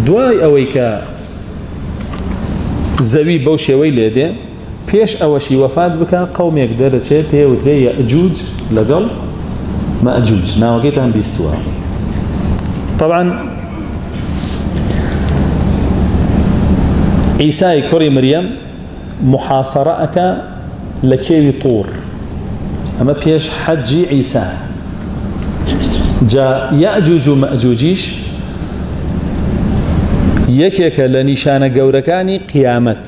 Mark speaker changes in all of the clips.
Speaker 1: دوای ئەوەی کە زەوی بەو شێوەی لێدێ پێش ئەوەشی وەفات بکە قەومێک دەرەچێت پێوترێ یەئجوج لەگەڵ مەئجوج ناوەکەیتان بیستووە. طبعا عیسای کوڕی مریەم محاصرە ئەکا لە کێوی توور، ئەمە پێش حەجی عیسا. جا یەئجوج و مەئجوجیش یەکێکە لە نیشانە گەورەکانی قیامەت.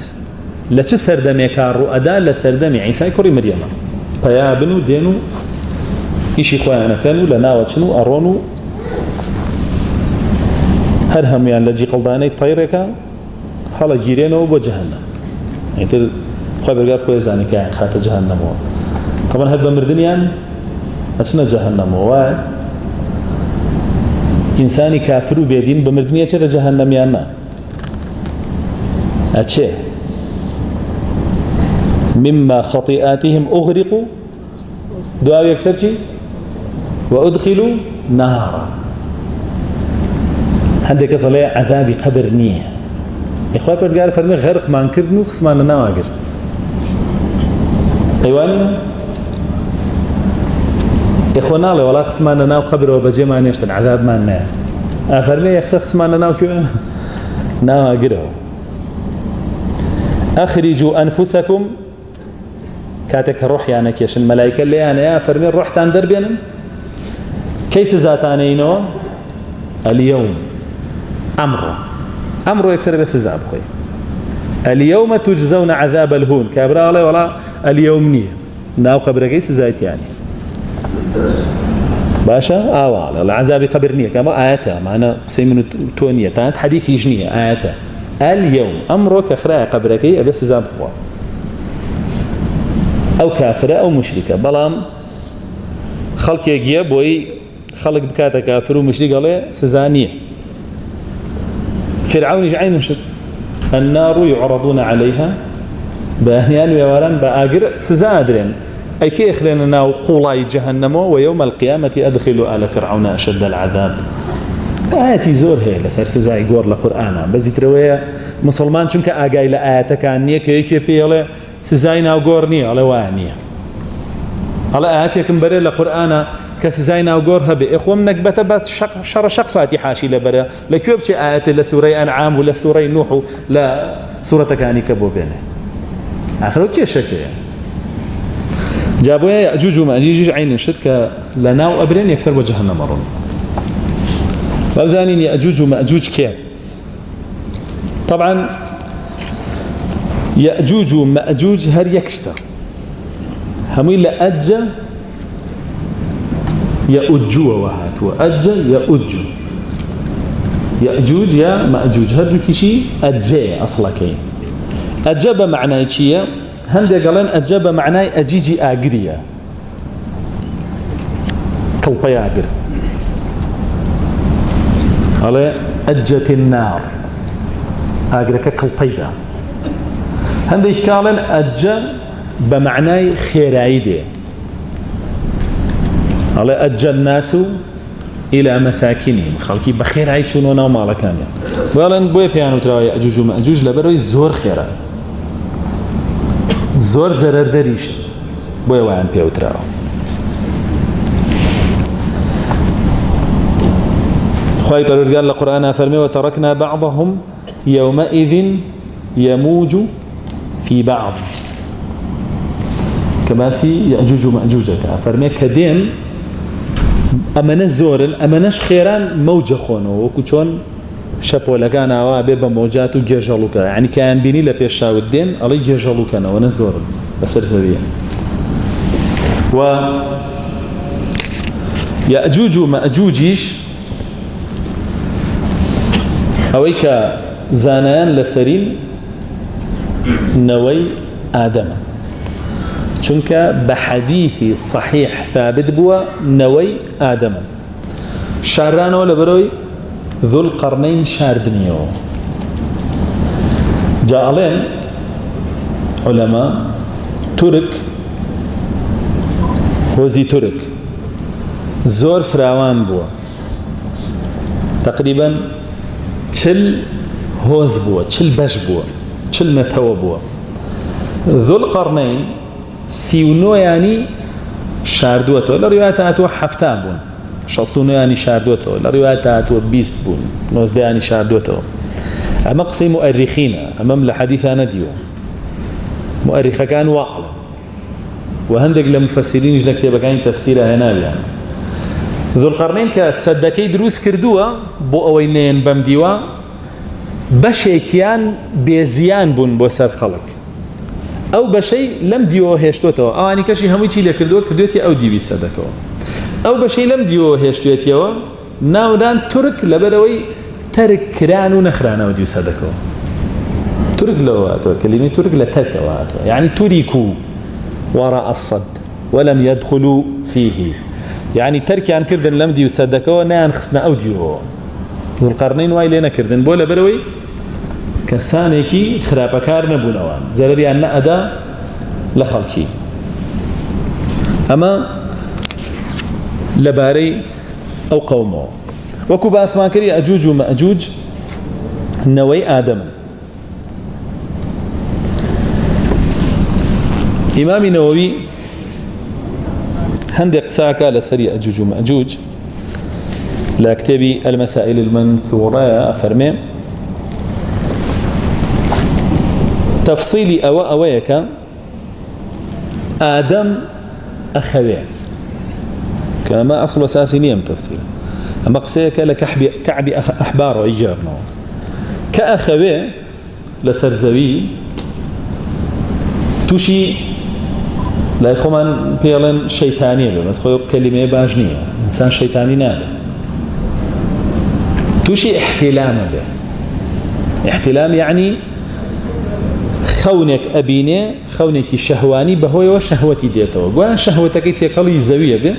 Speaker 1: لە چه سەردەمێکا ڕوئەدا؟ لە سەردەمی عیسای کوڕی مریەمە. پەیابن و دێن و ئیشی خۆیانەکەن و لە ناوەچن و ئەڕۆن و هەر هەمویان لە جیقڵدانەی تەیڕێکە هەڵە گیرێنەوە بۆ جەهەنەم. ئیتر خۆی بەرگار خۆی زانێ کە خاتە جەهەنەمەوە. طبعا هەر بە مردنیان ئەچنە جەهەنەمەوە. وایە ئینسانی کافر و بێدین بە مردنی ئەچێتە جەهەنەمیان نا ئەچێ مما خطيئاتهم أغرقوا دعاء يكسرشي وأدخلوا نارا. عندك صلاة عذاب قبر نية إخوة بردقار فرمي غرق ما نكردنو خصمان لنا واقر أيواني إخوانا لي ولا خصمان لنا وقبر وبجي ما نيشتن عذاب ما لنا فرمي يخسر خصمان لنا وكيو نا واقره. أخرجوا أنفسكم كاتك الروح يعني كيش الملائكة اللي أنا يا فرمي الروح تندر بينهم كيس ذاتانينو اليوم أمره يكسر بس زاب خوي اليوم تجزون عذاب الهون كابرا الله ولا اليوم نية ناو قبر كيس زايت يعني باشا والله العذاب قبر نية كما آياتها معنا سيمن تونية تانت حديث يجنية آياتها اليوم أمرك أخراء قبرك بس زاب خوا أو كافرة أو مشركة بلام خلق يجيب وي خلق بكاتا كافر ومشرك عليه سزانية. فرعون يجعين مشد النار يعرضون عليها بأهنيان ويوران بآقر سزادرين أي كي يخلينا قولاي جهنم ويوم القيامة أدخلوا آل فرعون أشد العذاب. آياتي زور هي لسر سزاي قور لقرآن بس يتروي مسلمان چونك آقاي لآياتك عنية كي بيالي سزاينا وقورني على وانية على آياتك مبرر لقرآن كسزاينا وقورها بإخوة منك بتبت شر شق فاتحة شي لبرا لكيوب شي آيات لسورة أنعام ولا سورة نوح لا سورة كاني كبو بينه آخر وكي شكي جابوا يأجوج ومأجوج عين شدك لنا وأبرين يكسر وجهنا مرون وأبزانين يأجوج ومأجوج كيف طبعا يأجوج ومأجوج هر يكشتا همي لأجا يأجو وهات وأجا يأجو يأجوج يا مأجوج هر كشي أجي أصلا كين أجاب معناه شيء هندي قالن أجاب معناه أجيجي آجريا كالبيا آجر على أجت النار آجرك كالبيدا هندي إشكالن أجا بمعنى خيرايدة على أجا الناس إلى مساكنهم خلقي بخير عيشون وما لكان ولن بوي بيانو تراوي أجوج ومأجوج لبروي زور خيرا زور زرر دريش بوي وان بيو تراو خواهي پروردگار لقرآن فرمي وتركنا بعضهم يومئذ يموج في بعض كماسي يأجوج ومأجوج فرمي كدين أمانة زورن أمانش خيران موجة خونو وكوشون شابو لكان عوابي بموجات وجيجالوكا يعني كان بيني لبيشاو الدين علي جيجالوكا ونزورن بسر زوية و يأجوج ومأجوجيش أويك زانان لسرين نوي آدم چونك بحديث صحيح ثابت بوا نوي آدم شاران ولا بروي ذو القرنين شاردنيو جاءلين علماء ترك هوزي ترك زور فراوان بوا تقريبا چل هۆز بووە چل بەش بووە چل نەتەوە بووە. ذوالقەرنەین 39 شاردووەتەوە لە ڕیوایەت هاتووە 70 بوون 69 شاردووەتەوە لە ڕیوایەت هاتووە 20 بوون 19 شاردووەتەوە. ئەمە قسەی مؤرخینە ئەمەم لە حەدیثە نەدیوە مؤرخەکان واقڵن و هەندێک لە مفەسرینیش لە کتێبەکانی تەفسیرە هێناویان. ذوالقەرنەین کە سەدەکەی دروست کردووە بۆ ئەوەی نێن بەم دیوە بەشێکیان بێزیان بوون بۆ سەر خەڵک ئەو بەشەی لەم دیوە هێشتوێتەوە ئەوانی کەشی هەمووی چی لێ کردووە کردوێتی ئەو دیوی سەدەکەوە ئەو بەشەی لەم دیوە هێشتوێتیەوە ناودان تورک لەبەرەوەی تەرک کران و نەخرانەوە دیو سەدەکەوە. تورک لەوە هاتووە کەلیمەی تورک لە تەرکەوە هاتووە یعنی توریکو وراء الصد ولم يدخلوا فيه يعني تركيان كردن لم ديو سەدەکەوە نەیان خستنە ئەو دیوەوە. ذوالقەرنەین وای لێ نەکردن بۆ لەبەرەوەی کەسانێکی خراپەکار نەبوونەوە زەرەریان نەئەدا لە خەڵکی. ئەمە لەبارەی ئەو قەومەوە وەکو باسمانکەری ئەجوج و مەئجوج نەوەی ئادەمن. ئیمامی نەوەوی هەندێک قساکە لەسەری ئەجوج و مەئجوج لە کتێبی المەسائل المەنثورە ئەفەرمێ تەفسیلی ئەوەیە کە ئادەم ئەخەوێ کە ئەمە ئەسڵ ئەساسی نییە ئەم تەفسیرە ئەمە قسەیەکە لە کەعبی ئەحبارەوە ئیجارنەوە کە ئەخەوێ لەسەر زەوی تووشی لای خۆمان پێڵێن شەیتانیە بێ بەس خۆی کەلیمەیە باش نییە ئینسان شەیتانی نابێ تووشی احتیلامە بێ. احتیلام یعنی خەونێک ئەبینێ خەونێکی شەهوانی بەهۆیەوە شەهوەتی دێتەوە گوایە شەهوەتەکەی تێکەڵی زەویە بێ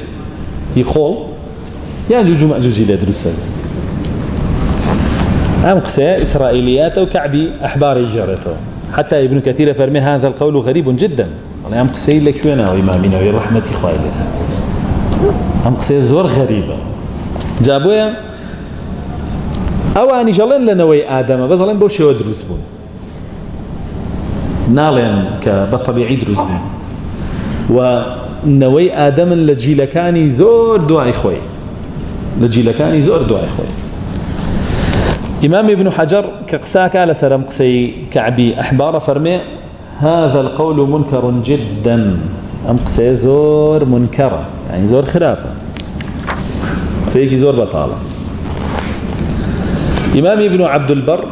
Speaker 1: هی خۆڵ یان جوج و مەئجوجی لێ دروستە بێ. ئەم قسەیە ئیسرائیلیاتە و کەعبی ئەحباری جێڕێتەوە. حتى ابن كثير فرمي هذا القول غريب جدا والله ام قسي لك وانا وامامنا ورحمتي خوالي ام قسي زور غريبه جابويا اواني جلن لنوي ادم بس لن بوشي ودروس بون نالين كبطبيعي دروس بون ونوي ادم لجيلكاني زور دعاء خوي لجيلكاني زور دعاء خوي. إمام ابن حجر كقساك على سرم قسي كعبي أحبار فرمي هذا القول منكر جدا أم قسي زور منكرة يعني زور خرابة قسيكي زور بطالة. إمام ابن عبد البر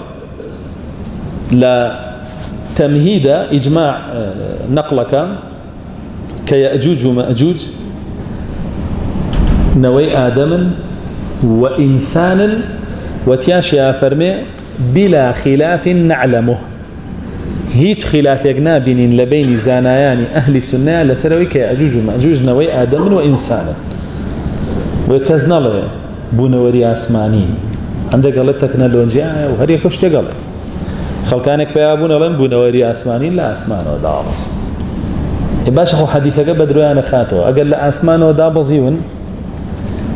Speaker 1: لا تمهيد إجماع نقلك كيأجوج ومأجوج نوي آدم وإنسان وتياشيا فرمي بلا خلاف نعلمه هيج خلاف يقنابين لبين زانايان أهل السنة لسروي كأجوج ومأجوج نوي آدم وإنسانا وكزنا له بونوري آسمانين عندك قال تكنولوجيا وهري كشتي قال خلقانك بيابون لن بونوري آسمانين لا آسمان ودابس باش أخو حديثك بدرو أنا خاتو أقل لا آسمان ودابزيون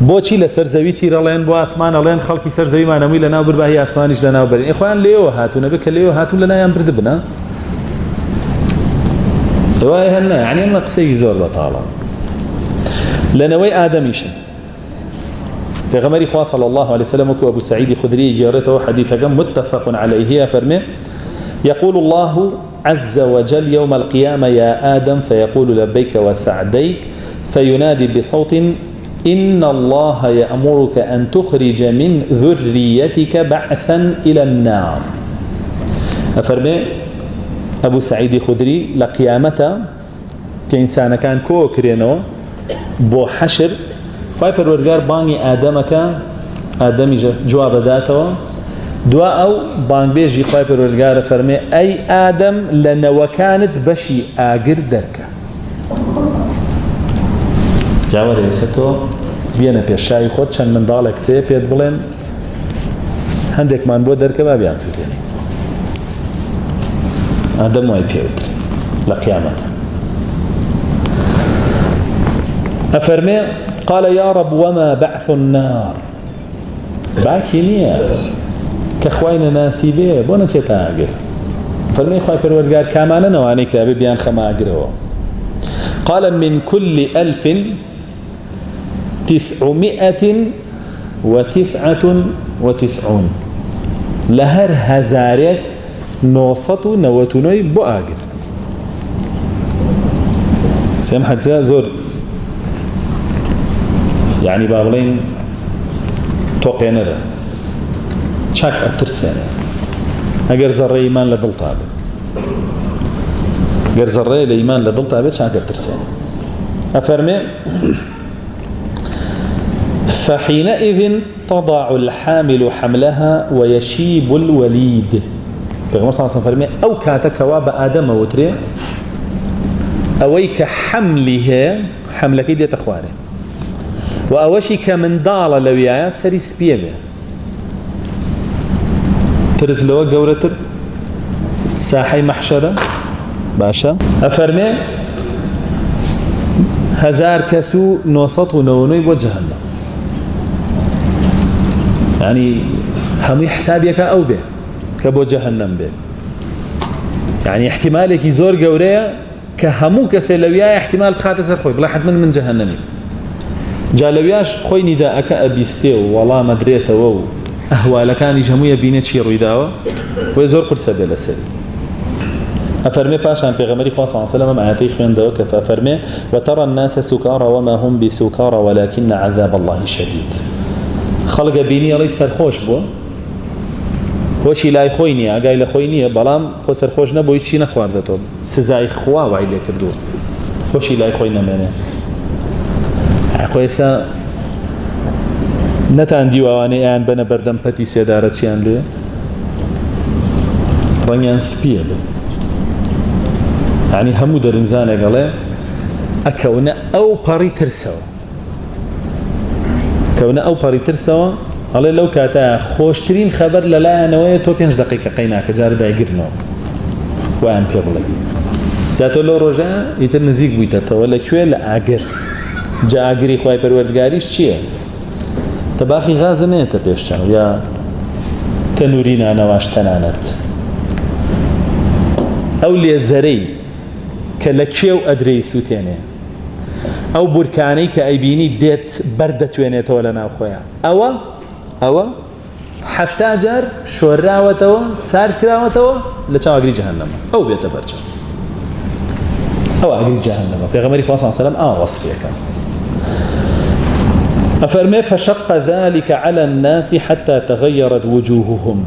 Speaker 1: بۆچی لە سەر زەوی تیرەڵێن بۆ ئاسمانە ڵێن خەڵکی سەر زەویمان هەمووی لە ناو برباهی ئاسمانیش لە ناو بەرین ئەخوان لێوە هاتوونە بێ کە لێوە هاتوون لە نایان برد بنە دوای هەنە یعنی ئەمە قسەی زۆر بەتاڵە. لەنەوەی ئادەمیشن پێغەمبەری خوا صلی الله عليه وسلم وكو أبو سعيد الخدري جارته حديثا متفق عليه فرمي يقول الله عز وجل يوم القيامة يا آدم فيقول لبيك وسعديك فينادي بصوت إن الله يأمرك أن تخرج من ذريتك بعثا إلى النار. أفرمي أبو سعيد الخدري لقيامته كإنسان كان كوكرينو بو حشر فايبر ورقار باني آدمي جواب داته دواء أو بان بيجي فايبر ورقار فرمي أي آدم لنا وكانت بشي آقر دركه جاوە ڕێسەتەوە بێنە پێشای خۆت چەند منداڵێک تێ پێت بڵێن هەندێکمان بۆ دەرکە با بیان سووتێنی ئادەم وای پێوتر لە قیامەتە. ئەفەرمێ قال يا رب وما بعث النار باکی نییە كخوين ناسيبه بونا تاجر فرمي خوي پروردگار كامانه نواني كابي بيان خما اجره قال من كل 1999 لهر هزارك نوصتو نوتونوي بو اجر سمحت زور يعني بابلين توقعنا ده شاك اترسانه اگر ذره ایمان لدل طابه اگر ذره ایمان لدل طابه شاك اترسانه افرمي فحينئذ تضع الحامل حملها ويشيب الوليد بغم صلى الله عليه وسلم او كاتك واب ادم وتري اويك حملها حملك دي تخواره واوشي كمن ضال لويا سري سبيبه ترس لو قورتر ساحي محشره باشا افرمي هزار كسو نوسط ونوني بوجهنم يعني هم حسابك او به كبو جهنم به يعني احتمالك يزور قوريه كهمو كسلويا احتمال بخاتسر خوي بلا حد من جهنمي جالوياش خوي نداءك ابيستي والله ما دريته و اهوالكاني جمويه بينت شي رويداوه ويزور قرصه بلا سري افرمي باشان پیغمبري صلى الله عليه وسلم آياتي خويندو كفرمي وترى الناس سكارى وما هم بسكارى ولكن عذاب الله شديد خلق بيني الله سرخوش بو هوشي لا خويني اگاي لا خويني بلام خو سرخوش نبو هیچ نخواردتو سزای خوا وایله کردو هوشي لا خوينا منه خويسا نتان ديواني ان بنا بردم پتي سيدارت شيان لي رنيان سبيل يعني همو درمزانه قال اكونا او باري ترسو كونا او باري ترسو الله لو كاتا خوشترين خبر للا نويه تو 5 دقيقه قيناك جار دايغرنو وان بيبل جاتو لو روجا يتر نزيق بيتا ولا كويل اجر جا اجري خوي پروردگاريش چيه تباخي غازنه تبيشچن يا تنورينا نواشتنانت او لي زري كلكيو ادري سوتينه او بركاني كايبيني ديت بردت وينه ولا نا خويا او حفتاجر شوراوتو ساركراوتو لچا اجري جهنم او بيت برچ او اجري جهنم پیغمبر صلى الله عليه وسلم وصفيك افرمي فشق ذلك على الناس حتى تغيرت وجوههم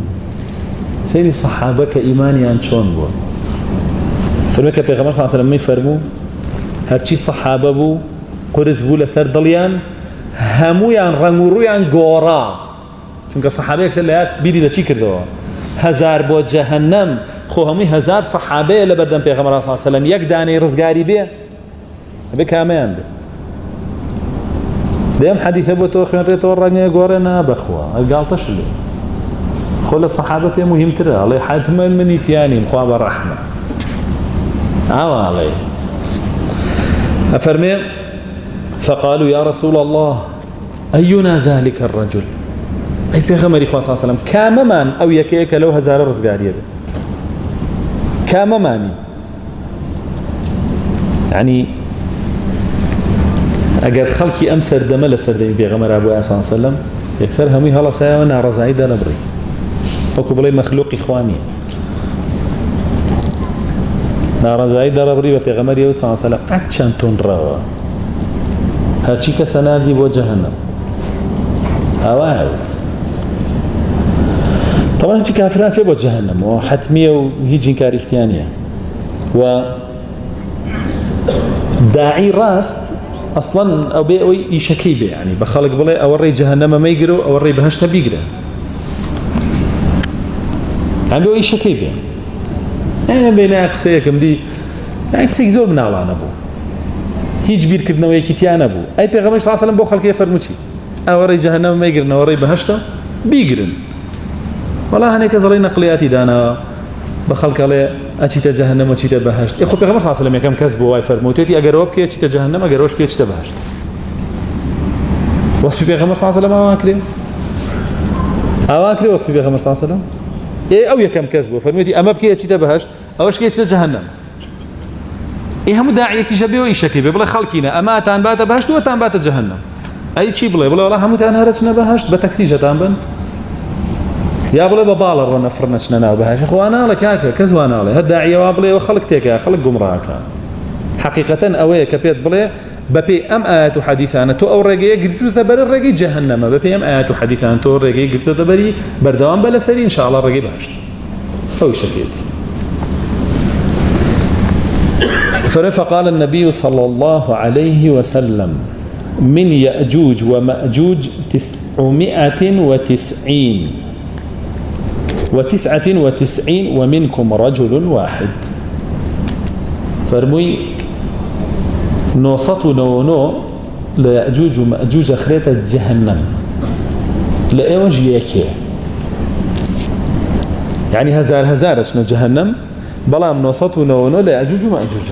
Speaker 1: سيري صحابك ايماني ان شلون بو فرمك پیغمبر صلى الله عليه وسلم يفرمو هرچی صحابه بو قرز بو لسر دليان همویان رنگورویان گورا چونکه صحابه اکسر لیات بیدی دا چی کردو هزار بو جهنم خو هموی هزار صحابه لبردن پیغمبر صلی اللہ علیہ وسلم یک دانه رزگاری بی کامیان بی دیم حدیث بو تو خیان ریتو رنگی گورنا بخوا قالتش لی خول صحابه بی مهم تره الله حتما منی تیانی مخواب الرحمه عليه أفرمي فقالوا يا رسول الله أينا ذلك الرجل أي بيغمري صلى الله عليه وسلم كاممان أو يكيك لو هزار رزقاريه كامماني يعني أقر خلقي أمسر دمل سردين بيغمر أبو صلى الله عليه وسلم يكسر همي هلا سايونا رزايدا نبري وكبلي مخلوق إخواني نار زايد ربري بيغمر صلى الله عليه وسلم اتشان تنرا هرچی که سناردی بو جهنم اوعد طبعا هرچی كافرات بو جهنم وحتمية وهيج انكار اختيانية و داعي راست اصلا او بي يشكي به يعني بخلق بلي اوري جهنم ما يقروا اوري بهشت بيقرا عنده اي شكي به يعني بين اقصيكم دي يعني تسيك زور من الله نبو هيج بير كدنا ويكيتيان ابو اي پیغمبر صلى الله عليه وسلم بو خلق يفرمشي اوري جهنم ما يقرن اوري بهشت بيقرن والله هنيك زري نقلياتي دانا بخلق عليه اتيت جهنم واتيت بهشت اخو پیغمبر صلى الله عليه وسلم كم كسبوا واي فرموتي اگر وب كي اتيت جهنم اگر وش كي اتيت بهشت وصف پیغمبر صلى الله عليه وسلم ما كريم أواكري وصفي بيغمر صلى الله عليه وسلم إيه أو يكم كذبه فرميتي أما بكي أشي تبهشت أوش كيس جهنم إيه هم داعي كي شبيه وإيشكي بلا خلقينا أما تان بات بهشت وتان بات جهنم أي شيء بلا والله هم تان هرسنا بهشت بتكسيجة تان بن يا بلا ببالر ونفرنشنا ناو بهشت أخوانا لك هكا كزوانا لي هالداعية وابلي وخلق تيكا خلق قمراك حقيقة أوي كبيت بلا ببي أم آيات حديثانا تو أو رجية قلت تبري الرجي جهنم ببي أم آيات حديثانا تو رجية قلت تبري بردوام بلا سري إن شاء الله الرجي بهشت أو شكيت فقال النبي صلى الله عليه وسلم من يأجوج ومأجوج 999 ومنكم رجل واحد فرمي نوصت نونو ليأجوج ومأجوج أخريت جهنم لأيوج يكي يعني هزارشنا جهنم بلا نوصت نونو ليأجوج ومأجوج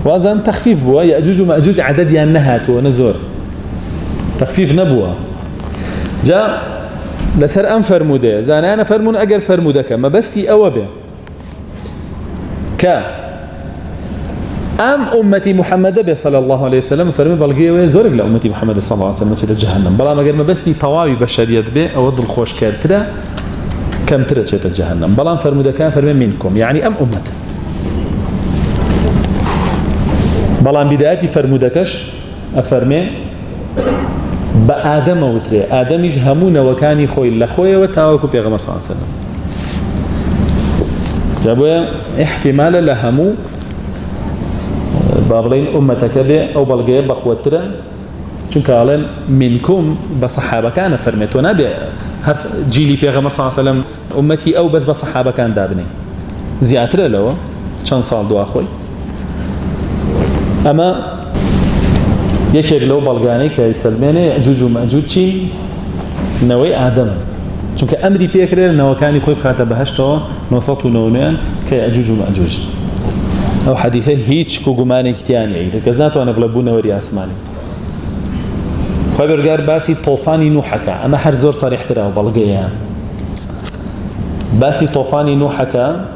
Speaker 1: وأظن تخفيف بوا يأجوج ومأجوج عدد ينهات ونزور تخفيف نبوة جاء لسر أن فرموده زانا أنا فرمون أجر فرمودك ما بستي أوبه أم أمتي محمد صلى الله عليه وسلم فرمي بلقيه زورق لأمتي محمد صلى الله عليه وسلم شد جهنم بلا ما قال ما بستي طواوي بشرية به أود الخوش كارترا كم ترى شد جهنم بلا فرمودك فرمي منكم يعني أم أمته بلان بدايتي فرمودكش أفرمي بآدم وتري آدم يجهمون وكاني خوي لخوي وتاوكو بيغمر صلى الله عليه وسلم جابوا احتمال لهمو بابلين أمتك به أو بلغيه بقوتره چونك قالن منكم بصحابة كان فرميت ونبي هر جيلي بيغمر صلى الله عليه وسلم أمتي أو بس بصحابة كان دابني زياتره لو چند سال دو أخوي أما يكيك لو بلغاني كي سلميني يأجوج ومأجوج چي نوي آدم چونك أمري بيكرر نوكاني خوي بخاطة بهشتو نوصط ونونيان كي يأجوج ومأجوج أو حديثين هيتش كو قماني كتياني عيدا كزناتو أنا بلبون وري أسماني خوي برقار باسي طوفاني نوحكا أما هر زور صريح تراه بلغيان باسي طوفاني نوحكا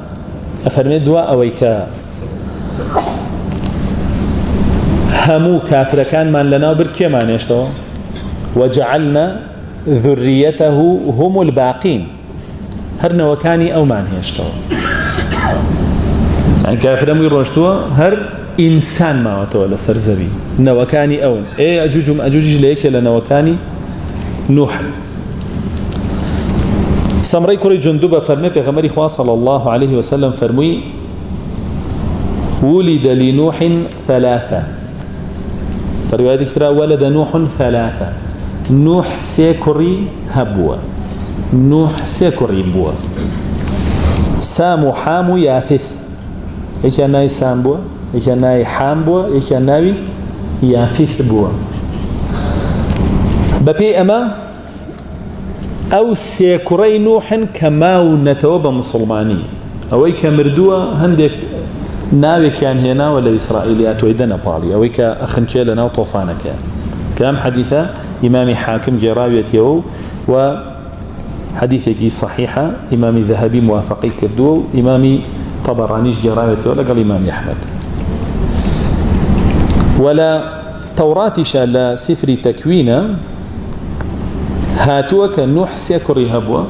Speaker 1: أفرمي دواء أويكا همو كافر كان من لنا بركي ما نشتو وجعلنا ذريته هم الباقين هر نوكاني أو ما نشتو يعني كافر مو يروشتو هر إنسان ما وتولى سرزبي نوكاني أون إيه أجوج ومأجوج ليك لنوكاني نوح سمري كوري جندوبة فرمي بغمري خواه صلى الله عليه وسلم فرمي ولد لنوح 3 فرواية ترى ولد نوح 3 نوح سيكوري هبوة نوح سيكوري بوة سام حام يافث إيش ناي سام بوة إيش ناي حام بوة إيش ناي يافث بوة ببي أما أو سيكوري نوح كماو نتوب مسلماني أو إيش مردوة هندك ناوي كان هنا ولا إسرائيليات ويدنا بالي أو إيش أخن كيلنا وطوفانك كلام حديثة إمام حاكم جراويته وحديثك صحيحة إمام الذهبي موافقي كردو إمام طبرانيش جراويته ولا قال إمام أحمد ولا توراتش لا سفر تكوين هاتوك نوح سيكري هبوة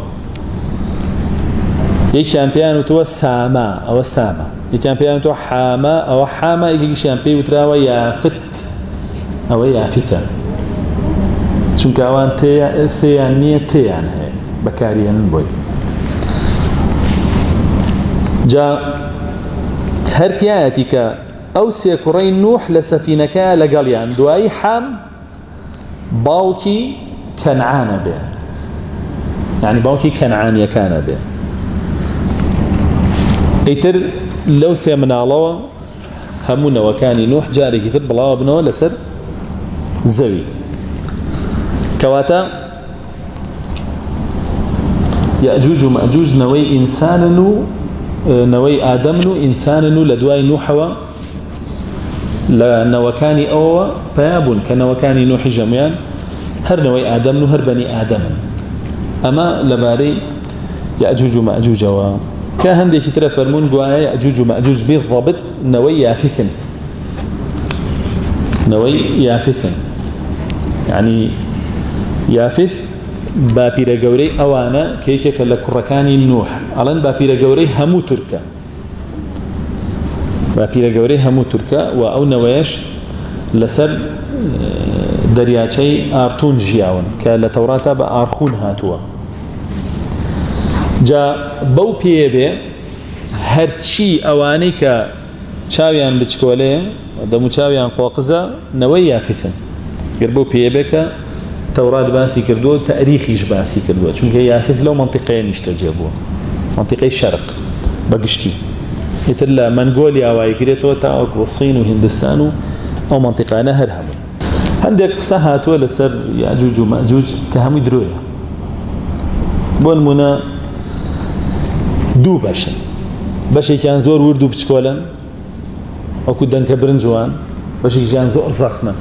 Speaker 1: يكان بيانو تو ساما أو ساما يكان بيانو تو حاما أو حاما يكان بيانو تراوى يافت أو يافتة چونك اوان ثيانية تيان هي بكاريان بوي جاء هرتياتك او سيكورين نوح لسفينك لقاليان دواي حام باوكي كنعان به يعني باوكي كنعان يكان به ايتر لو سيمنا الله همونا وكاني نوح جاري كتب بلا ابنه لسر زوي كواتا يأجوج ومأجوج نوي إنسان نوي آدم إنسان لدواي نوحوا لنوكاني أو باب كنوكاني نوح جميعا هر نوي آدم هر بني آدم أما لباري يأجوج ومأجوج كهندي كتير فرمون قوايا يأجوج ومأجوج بالضبط نوي يافثن نوي يافثن يعني يافث بابير جوري أوانا كيكك لكركاني نوح ألان بابير جوري همو تركا بابير جوري همو تركا وأو نويش لسر دەریاچەی ئارتون ژیاون کە لە تەوراتە بە ئارخون هاتووە جا بەو پێ بێ هەرچی ئەوانەی کە چاویان بچکۆلێ دەمو چاویان قۆقزە نەوەی یافثن گەر بەو پێ بێ کە تەورات باسی کردووە تەریخیش باسی کردووە چونکە یافث لەو منطقەیە نیشتەجێ بووە منطقەی شەرق بەگشتی ئیتر لە مەنگۆلیا وایگرێتەوە تا وەکو سین و هیندستان و ئەو منطقانە هەر هەموو هەندێک قسە هاتووە لەسەر یاجوج و ماجوج کە هەمووی درۆیە بۆ نمونە دوو بەشن بەشێکیان زۆر ورد و بچکۆلن وەکو دەنکە برنجوان بەشێکیان زۆر زەخمن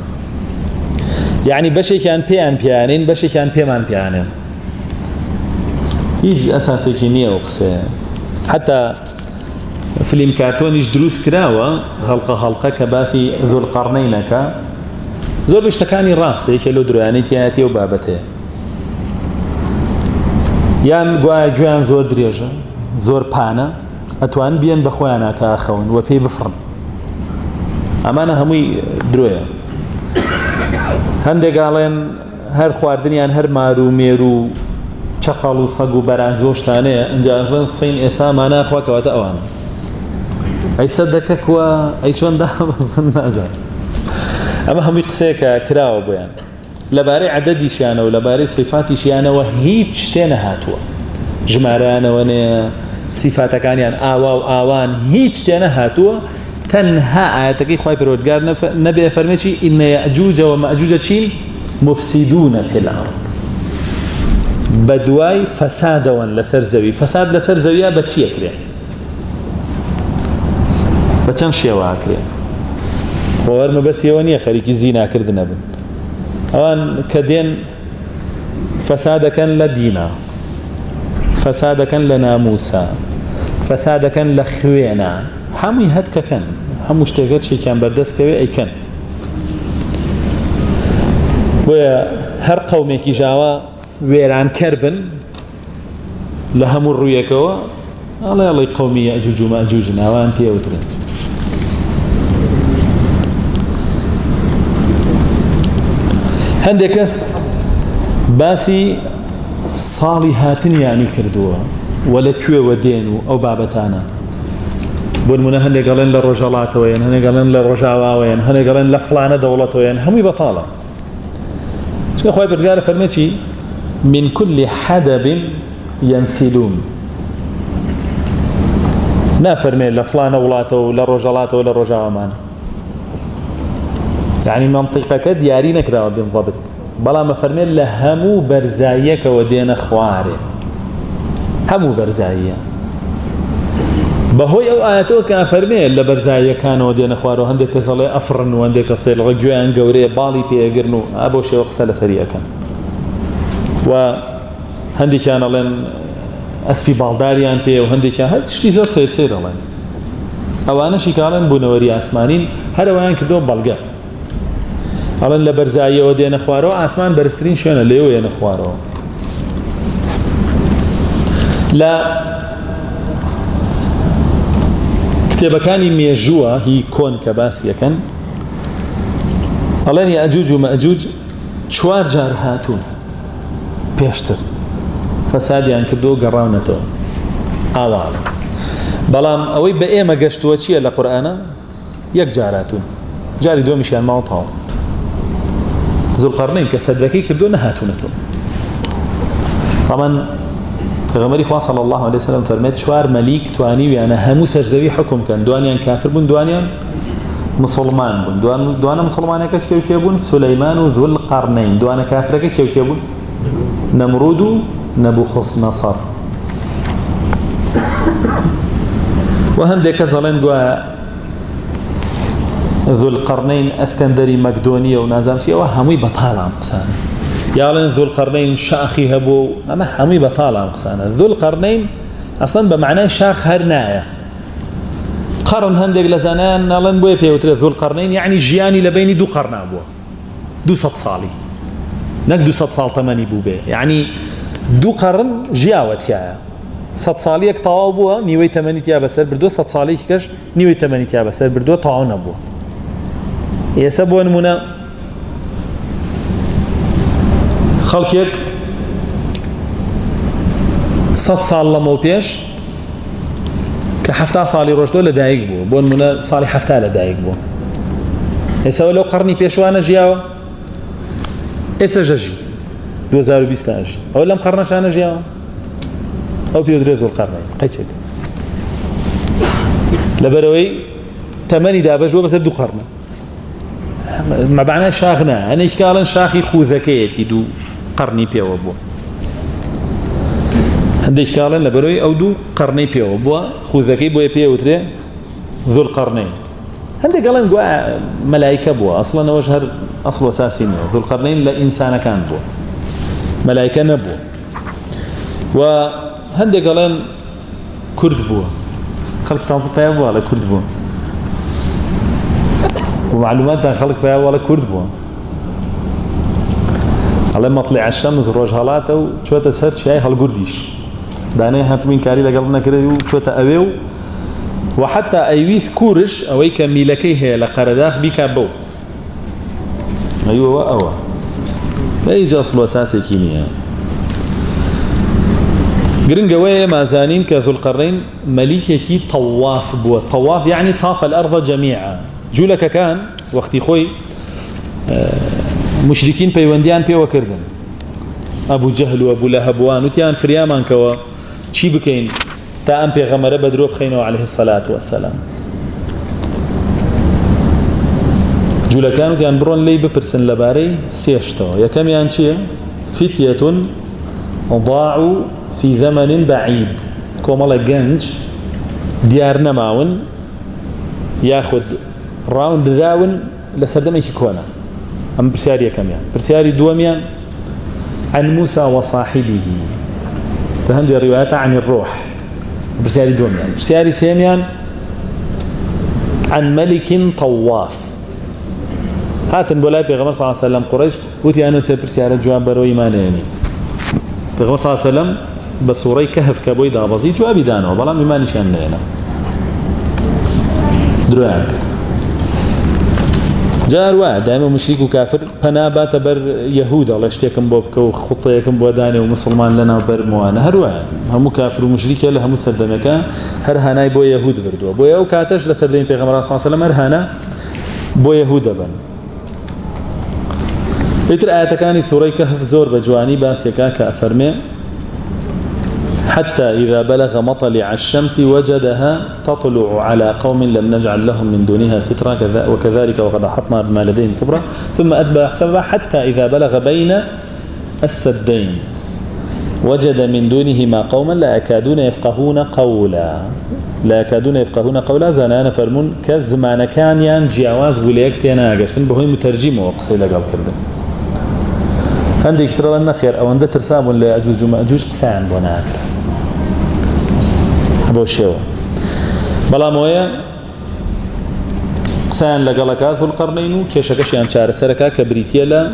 Speaker 1: یعنی بەشێکیان پێیان پیانین بەشێکیان پێمان پیانێن هیچ ئەساسێکی نییە ئەو قسەیە حتا فیلم کارتۆنیش دروست کراوە هەڵقە کە باسی ذوالقەرنەینەکە زۆر شتەکانی ڕاستە یەکێ لەو درۆیانەی تیایەتی و بابەتەیە یان گوایە گوێیان زۆر درێژە زۆر پانە ئەتوان بیان بە خۆیان ئاکاخەون و پێی بفڕن ئەمانە هەمووی درۆیە هەندێک ئاڵێن هەر خواردنیان هەر مار و مێر و چەقەڵ و سەگ و بەران زۆر شتانەیە ئەنجا سین ئێسا ماناخوا کەواتە ئەوانە ئەی سەدەکە کووە ئەی چۆن دابەزن نازان ئەمە هەمووی قسەیەکە کراوە بۆیان لەبارەی عەدەدیشیانە و لەبارەی سیفاتیشیانەوە هیچ شتێ نەهاتووە ژمارەیانەوە نێ سیفاتەکانیان ئاوا و ئاوان هیچ شتێ نەهاتووە تەنها ئاەتەکەی خوای پەروەردگار نەبێ فەرمێکی ئینە یەئجوج و مەئجوج چین مفسیدونە فی الأرض بەدوای فەسادەوەن لەسەر زەوی فەساد لەسەر زەویە بە چی ئەکرێ بە چەند شێوە ئەکرێ خۆوەرمە بەسیەوە نییە خەریکی زیناکردنە بن ئەوان کە دێن فەسادەکەن لە دینە فەسادەکەن لە ناموسە فەسادەکەن لە خوێنە هەمووی هەتکەکەن هەموو شتێکە چێکیان بەردەستکەوێ ئەیکەن بۆیە هەر قەومێکی ژاوە وێرانکەر بن لە هەموو ڕوویەکەوە ئەڵێ قەومی یەئجوج و مەئجوج ناوان پێوترن هەندێک کەس باسی ساڵی هاتنیانی کردووە و لەکوێوە دێن و ئەو بابەتانە بۆ نمونە هەندێک گەڵێن لە ڕۆژهەڵاتەوەیان هەندێک گەڵێن لە ڕۆژاواوەیان هەندێک گەڵێن لە فڵانە دەوڵەتەوەیان هەمووی بەتاڵە چونکە خوای پەروەردگار فەرمێکی من كل حدب ينسلون نافەرمێ لە فڵانە وڵاتەوە لە ڕۆژهەڵاتەوە لە ڕۆژاوامانە يعني منطقەکە دیاری نەکراوە بێنضەبط بەڵام فەرمێ لە هەموو بەرزاییەکەوە دێنە خوارێ هەموو بەرزاییە بەهۆی ئەو ئاەتەوە کە فەرمێ لە بەرزاییەکانەوە دێنە خوارەوە هەندێک کەس ئەڵێ ئەفڕن و هەندێک کەس ئەڵێ گوێیان گەورەیە باڵی پێگرن و بۆ شێوە قسە لەسەری ئەکەن و هەندێکیان ئەڵێن ئەسپی باڵداریان پێ و هەندێکیان هەر شتی زۆر سەیر ئەڵێن ئەوانەشی کاڵێن بوونەوەری ئاسمانین هەروەیان کردەوە بەڵگە ئەڵێن لە بەرزاییەوە دێنە خوارەوە ئاسمان بەرزترین شوێنە لێوە دێنە خوارەوە لە کتێبەکانی مێژووە هی کۆن کە باسی یەکەن ئەڵێن یەئجوج و مەئجوج 4 جار هاتوون پێشتر فەسادیان کردو گەڕاونەتەوە ئاواڵە بەڵام ئەوەی بە ئێمە گەشتووە چییە لە قورئانە 1 جار هاتوون جاری دومیشیان ماوەتەوە ذوالقەرنەین کە سەدەکەی کردو نەهاتوونەتەوە طبعا پێغەمبەری خوا صلی الله علیه وسلم فەرمێت 4 مەلیک توانیویانە هەموو سەرزەوی حکم کەن دوانیان کافر بوون دوانیان مسلمان بوون دوانە مسلمانەکە کێو بوون سولەیمان و ذوالقەرنەین دوانە کافرەکە کێو بوون نەمرود و نەبوخۆدنەسەر و هەندێک کەس دەڵێن گوایە ذوالقەرنەین ئەسکەندەری مەکدۆنیە و نازانم چی ئەوە هەمووی بەتاڵان قسانە يالن ذو القرنين شاخي هبو أما همي بطالة قصانا ذو القرنين أصلا بمعنى شاخ هرنايا قرن هندق لزنان نالن بوي بيوتر ذو القرنين يعني جياني لبيني دو قرن أبوه دو صد صالي نك دو صد صال تماني بوبي يعني دو قرن جياوت يا صد صاليك طاوبوه نيوي تماني تيا بسر بردو صد صاليك كش نيوي تماني تيا بسر بردو طاون أبوه يسبون منا خلقك صد صال لمو بيش كحفتا صالي روشدو لدايق بو بون منا صالي حفتا لدايق بو يسوي لو قرني بيشوانا جياوه إيش جاجي 2020 أجي أو لم قرنش أنا جياوه أو في ذو القرنين قيتك لبروي تماني دابجوا بس دو قرن ما بعناه شاغنا أنا إشكالا شاخي خوذكيتي دو قرني بيو أبو عندي إشكالا لبروي أو دو قرني بيو أبو خوذكي بو بيو تري ذو القرنين عندي قالن جوا ملائكة بو أصلا وجهر أصل أساسي ذو القرنين لا إنسان كان بو ملائكة نبو وهندي قالن كرد بو خلق تنصب فيها بو على كرد بو ومعلومات خلق فيها ولا كرد بو على ما طلع الشمس روج هالاته وشوته سهر شيء هالقرديش دانه هاتمين كاري لقلبنا كده وشوته أبيو وحتى أيويس كورش أوي كميلكيه لقرداخ بيكابو أيوة أوا لا يجي أصل أساسي كينيا قرنقوية مازانين كذو القرنين مليكي كي طواف بوا طواف يعني طاف الأرض جميعا جولك كان وقتي خوي مشركين بيونديان بيو كردن أبو جهل وأبو لهب وانوتيان فريامان كوا شي بكين تا أم بيغمر بدروب خينو عليه الصلاة والسلام جولا كانوا تيان برون لي ببرسن لباري سيشتو يا كم يانشي فتية ضاعوا في زمن بعيد كومالا جنج ديارنا ماون ياخد راوند راون لسردم ايكي كونا ام برسياري كم يان برسياري دواميان عن موسى وصاحبه فهندي الروايات عن الروح برسياري دواميان برسياري سيميان عن ملك طواف هاتن بولاي بيغمر صلى الله عليه وسلم قريش وتي أنا سيبر سيارة جواب بروي مانيني بيغمر صلى الله عليه وسلم بصوري كهف كبوي دابزي جوابي دانو بلا مماني شان لينا دروعك جار واحد دائما مشرك وكافر فنابا تبر يهود الله اشتيكم بوبك وخطيكم بوداني ومسلمان لنا وبر موانا هر واحد هم كافر ومشرك له هم سردمك هر هناي بو يهود بردو بو يو كاتش لسردين بيغمر صلى الله عليه وسلم هر هنا بو يهود بن بيتر آيات كاني سوري كهف زور بجواني باس يكاك أفرمي حتى إذا بلغ مطلع الشمس وجدها تطلع على قوم لم نجعل لهم من دونها سترا وكذلك وقد أحطنا بما لديهم كبرى ثم أتبع حسبها حتى إذا بلغ بين السدين وجد من دونهما قوما لا يكادون يفقهون قولا زنان فرمون كزمان كان ينجي عواز بوليكت يناقشن بهوي مترجمه وقصي لقال كردن عندي كتر لنا خير او عند ترسام ولا اجوج وماجوج قسان بونات ابو شو بلا مويه قسان لقالك ذو القرنين كيشكش يعني شار سركا كبريتيلا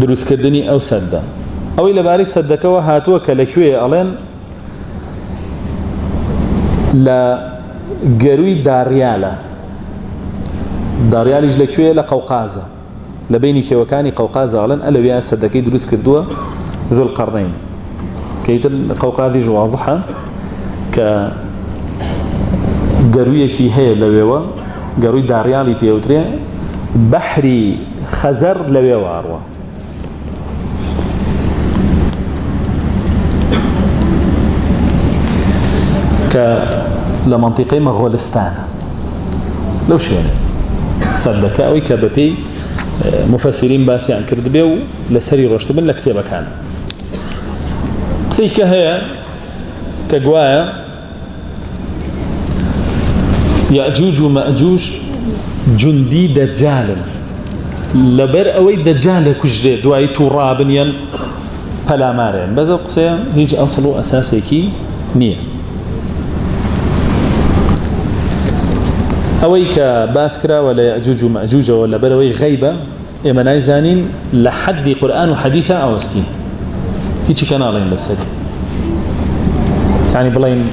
Speaker 1: دروس كردني او سد او الى باري سدك وهاتوا كلكوي الين لا جروي داريالا جلكوي لقوقازه لبينك وكاني قوقازة علن ألا بيها سدكي دروس كردوا ذو القرنين كيت القوقازي واضحة ك قروية فيها لبيوا قروي داريالي بيوتري بحري خزر لبيوا عروة لمنطقة مغولستان لو شيء سدكاوي كبابي مفسرين باسي عن كردبيو لسري روشت من لكتابة كان سيكا هي كقوايا يأجوج ومأجوج جندي دجال لبر أوي دجال كجري دواي ترابنيا فلا مارين بس قصة هيج أصله أساسي كي نية أوي كباسكرا ولا يأجوج ومأجوج ولا بروي غيبة إما نايزانين لحد قرآن وحديثة أو استين هيج كان علينا للسد يعني بلاين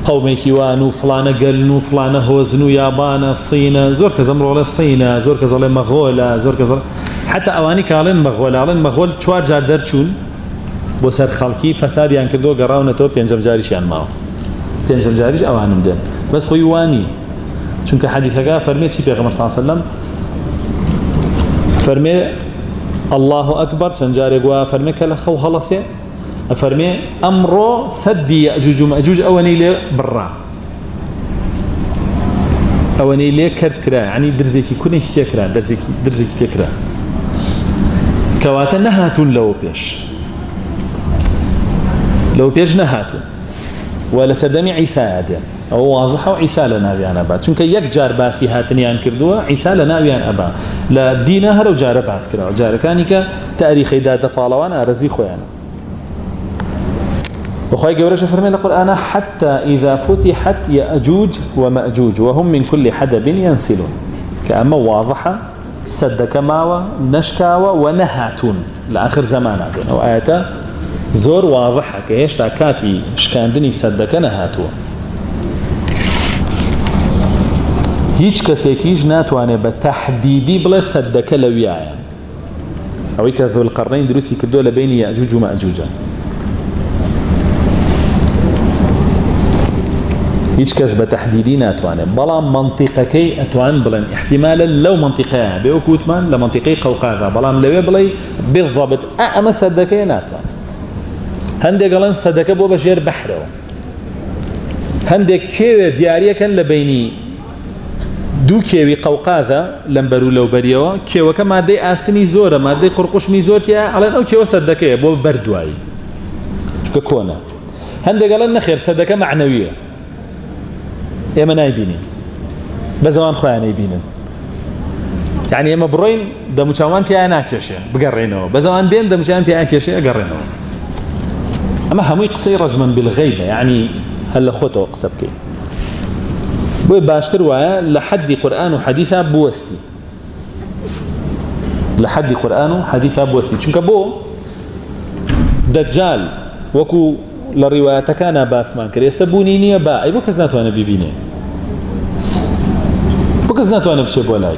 Speaker 1: قومي كيوانو فلانة قلنو فلانة هوزنو يابانا الصينة زور كزمرو على الصينة زور كزالي مغولة زور كزالي حتى أواني كالين مغولة علين مغول شوار جار درچون بو سر خلقي فساد يعني كردو قراونا تو بينجم جاريش يعني ماو بينجم جاريش أوانم دين بس خويواني چونك حديثك فرمي شي بيغمر صلى الله عليه وسلم فرمي الله أكبر تنجاري قوا فرمي كلا خو هلسي فرمي أمره سدي يأجوج ومأجوج أواني لي برا أواني لي كرت كرا يعني درزيكي كوني كتيا كرا درزيكي كتيا كرا كواتا نهاتون لو بيش نهاتون ولا سدمي عيسى عادين أو واضحة وعيسى لنا بيان أبا چونك يك جار باسي هاتني أن كردوها عيسى لنا بيان أبا لا دينا هرو جار باس كرا جار كانك تاريخي داتا بالوان أرزي خويانا وخوي قورش فرمي القرآن حتى إذا فتحت يأجوج ومأجوج وهم من كل حدب ينسلون كأما واضحة سد كماوة نشكاوة ونهاتون لآخر زمان عدين أو آياتا زور واضحة كيش تاكاتي شكاندني سدك نهاتوا هيج كسيكيج ناتواني بتحديدي بلا سدك لويايا أو ذو القرنين دروسي كدولة بين يأجوج ومأجوج هيج كس بتحديدي ناتواني بلا منطقكي أتوان بلن احتمالا لو منطقة بيوكوتمان لمنطقي قوقاذا بلا ملوي بلاي بالضبط أما سدكي ناتوان هندێک گەڵێن سەدەکە بۆ بەژێر بەحرەوە هەندێک کێوێ دیارەکەن لە بینی دوو کێوی قەوقاذە لەمبەر و لەوبەریەوە کێوەکە مادەی ئاسنی زۆرە مادەی قورقوشمی زۆرتیە ئەڵێن ئەو کێوە سەدەکەیە بۆ بەردوایی چونکە کۆنە هەندێک گەڵێن نەخێر سەدەکە معنەویە ئێمە نایبینین بە زەوان خۆیان نەیبینن یعنی ئێمە بڕۆین دەموچاوان پیان ناکێشێ بگەڕێنەوە بە زەوان بێن دەموچاوان پیان کێشێ ئەگەڕێنەوە أما هموي قصي رجما بالغيبة يعني هلا خوتو قصبكي بو باشتر وعا لحد قرآن وحديثة بوستي لحد قرآن وحديثة بوستي چونك بو دجال وكو للرواية كان باسمان كري سبونينية با أي بو كزناتو أنا بيبيني بو كزناتو أنا بشي بولاي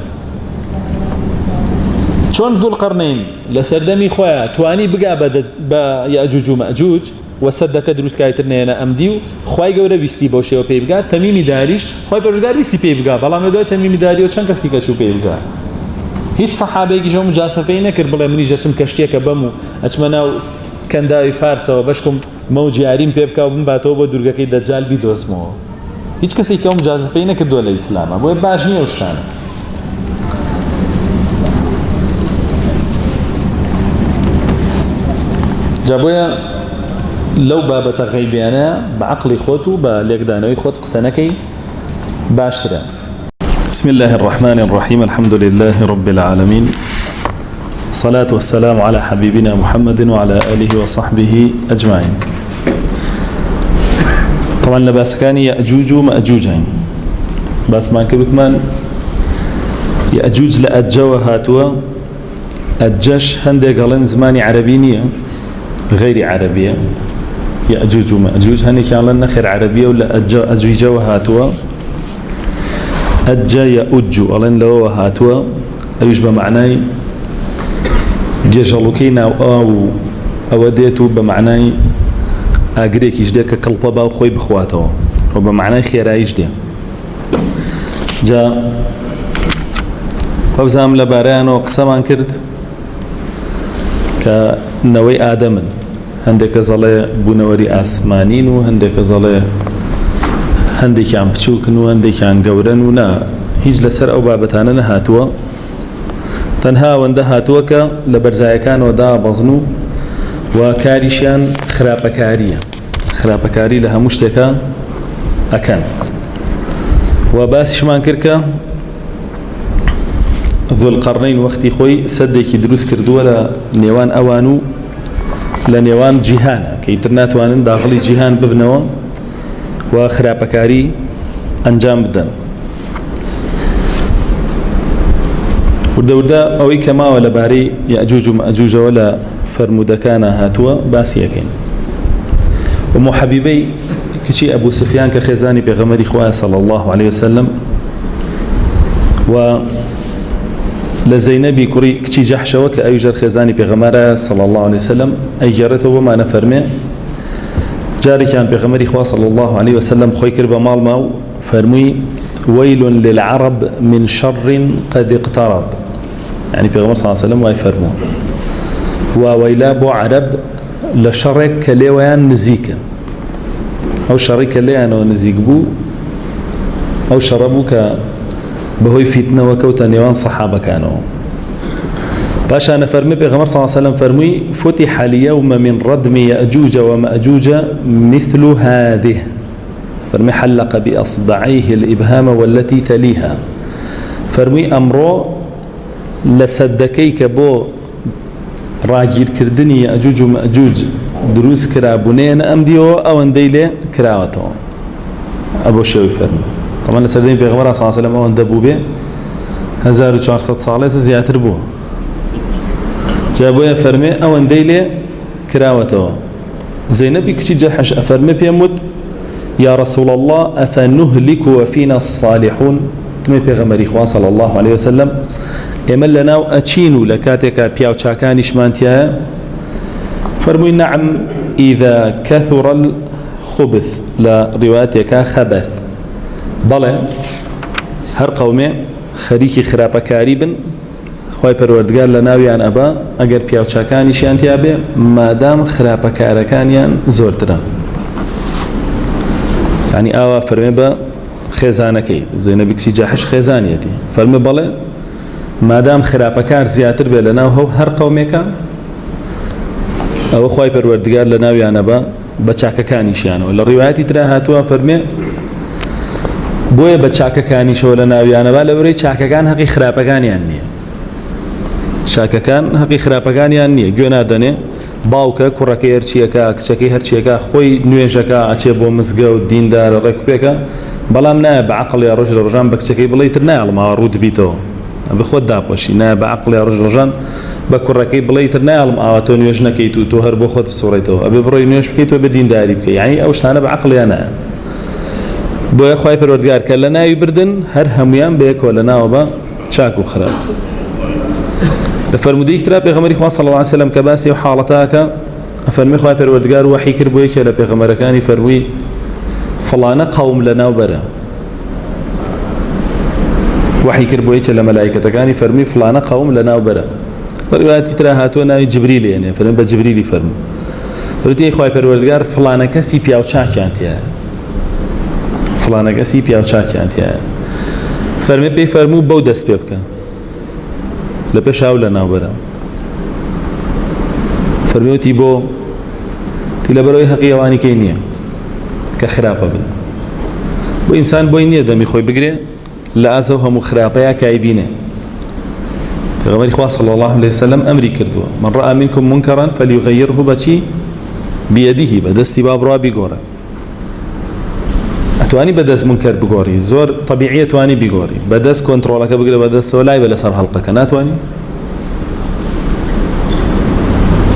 Speaker 1: شون ذو القرنين لسردمي خويا تواني بقى بيأجوج ومأجوج وسدك دروس كايترني أنا أمديو خوي جورا بيستي بوشي وبيبقى تميمي داريش خوي بردار بيستي بيبقى بلا مدوي تميمي داري وشان كستيكا شو بيبقى هيش صحابي يجي جو مجاسفين كر بلا مني جسم كشتيك بمو أتمنى كان داوي فارسة وبشكم موجي عريم بيبقى وبنباتو بدرجة كي دجال بيدوزمو هيش كسي كم مجاسفين كر دولة الإسلام أبو باجني وشتان جابويا لو بابة غيبي أنا بعقلي خوتو بليقدانوي خوت قسنكي باشترا بسم الله الرحمن الرحيم الحمد لله رب العالمين الصلاة والسلام على حبيبنا محمد وعلى آله وصحبه أجمعين طبعا لباسكاني يأجوج ومأجوجين بس ما كبتمان يأجوج لأجوا هاتوا أجش هندي قالن زماني عربينية غير عربية يأجوج ومأجوج هني كان لنا خير عربية ولا أجوج وهاتوا أجا يأج ألين لو هاتوا أيش بمعنى جيشالوكينا أو ديتو بمعنى أجريك يجدك كقلب باو خوي بخواته وبمعنى خير يجدي جا فوزام لباران وقسمان كرد كنوي آدمن هندك زله بنوري آسمانين وهندك زله هندك عم بتشوكن وهندك عن جورن ونا هيج لسر أو بابتانا نهاتوا تنها ونده هاتوا ك لبرزاي كان ودا بظنو وكاريشان خرابكاري لها مشتكى أكان وباس شمان كركا ذو القرنين وقتي خوي سدك دروس كردو ولا نيوان أوانو لنيوان جيهان كي ترناتوان داخلي جيهان ببنوا وخرابكاري أنجام بدن وردا أوي كما ولا باري يأجوج ومأجوج ولا فرمود كان هاتوا باسيكين ومحبيبي كشي أبو سفيان كخزاني بغمر إخوة صلى الله عليه وسلم و لزينبي كري كشي جحش وك أيجر خزاني بغمر صلى الله عليه وسلم أيجرته وما نفرمه جاري كان بغمر إخوة صلى الله عليه وسلم خوي كرب مال ماو فرمي ويل للعرب من شر قد اقترب يعني بغمر صلى الله عليه وسلم ويفرمه وويلا بو عرب لشرك كليوان نزيك أو شرك ليان نزيك بو أو شربوك بهوي فتنة وكوتا نيوان صحابة كانوا باشا أنا فرمي بغمر صلى الله عليه وسلم فرمي فتح اليوم من ردم يأجوج ومأجوج مثل هذه فرمي حلق بأصبعيه الإبهام والتي تليها فرمي أمرو لسدكيك بو راجير كردني يأجوج ومأجوج دروس كرابونين أمديو أو انديلي كراوتو أبو شوي فرمي طبعا لسردين في غمرة صلى الله عليه وسلم أو اندبو به 1400 صالة زياتر بوه جابوه فرمي أو انديلي كراوتو زينبي كشي جحش أفرمي بيمود يا رسول الله أفنهلك وفينا الصالحون تمي بيغمري إخوان صلى الله عليه وسلم إمل لنا أتشينو لكاتك بياو تشاكانيش مانتيا فرمي نعم إذا كثر الخبث لروايتك خبث بله هر قومي خريكي خرابة كاريبن خواهي پروردگار لناویان أبا اگر پیاو چاکانیشیان تیابه مادام خرابة كاركانيان زورترا يعني آوا فرمي با خزانكي زينبي كشي جاحش خزانيتي فرمي بله مادام خرابة كار زياتر بي لناو هو هر قومي كان او خواهي پروردگار لناویان أبا بچاکانیشیان ولا روایتی ترا هاتوا فرمي بۆیە بە چاکەکانیشەوە لە ناویانەبا لەبەرەوەی چاکەکان هەقی خراپەکانیان نییە چاکەکان هەقی خراپەکانیان نییە گوێ نادەنێ باوکە کوڕەکەی هەرچیەکە کچەکەی هەرچیەکە خۆی نوێژەکە ئەچێ بۆ مزگەوت دیندارە ڕێکوپێکە بەڵام نایە بە عەقڵ یا ڕۆژ لە ڕۆژان بە کچەکەی بڵێیتر نایەڵماوە ڕوود بیتەوە بە خۆت داپۆشی نایە بە عەقڵ یا ڕۆژ ڕۆژان بە کوڕەکەی بڵێیتر نایەڵم ئاوا تۆ نوێژ نەکەیت و تۆ هەر بۆ خۆت بسوڕێتەوە ئەبێ بڕۆی نوێژ بکەیتەوە بە دینداری بکەی یعنی ئەو شتانە بە عەقڵیان نایە بۆیە خی پەروەردگار کە لە ناوی بردن هەر هەمویان بەیەکەوە لە ناوە بە چاک و خراپ لە فەرمودەیەکی ترا پێغەمبەری خوا صلی الله علیه و سلم کە باسی ئەو حاڵەتەکە ئەفەرمێ خی پەروەردگار وحی کرد بۆ یەکێ لە پێغەمبەرەکانی فەرمووی فڵانە قەوم لە ناوبەرە وحی کرد بۆ یەکێ لە مەلایکەتەکانی فەرمووی فڵانە قەوم لە ناوبەرە ڕوايەتی ترا هاتووە ناوی جبریلێنێ فەرمێ بە جبریلی فەرموو وتی خی پەروەردگار فڵانە کەسی پیاو چاکیان تایە فلانە کەسی پیاو چاکیان تایە فەرمێ پێی فەرموو بەو دەست پێ بکە لە پێش ئاو لە ناوبەرە فەرمێوتی بۆ تی لەبەرەوەی هەقی ئەوانی کەی نییە کە خراپە بن بۆ ئینسان بۆی نییە دەمی خۆی بگرێ لە ئازە و هەموو خراپەیە کای بینێ پێغەمبەری خوا صلی الله علیه وسلم ئەمری کردووە من رأى منكم منكرا فليغيره بچی بيده بەدەستی با بڕوا بیگۆڕە تواني بدس منكر بقوري زور طبيعية تواني بقوري بدس كنترولك بقري بدس ولا يبلا سر حلقك ناتواني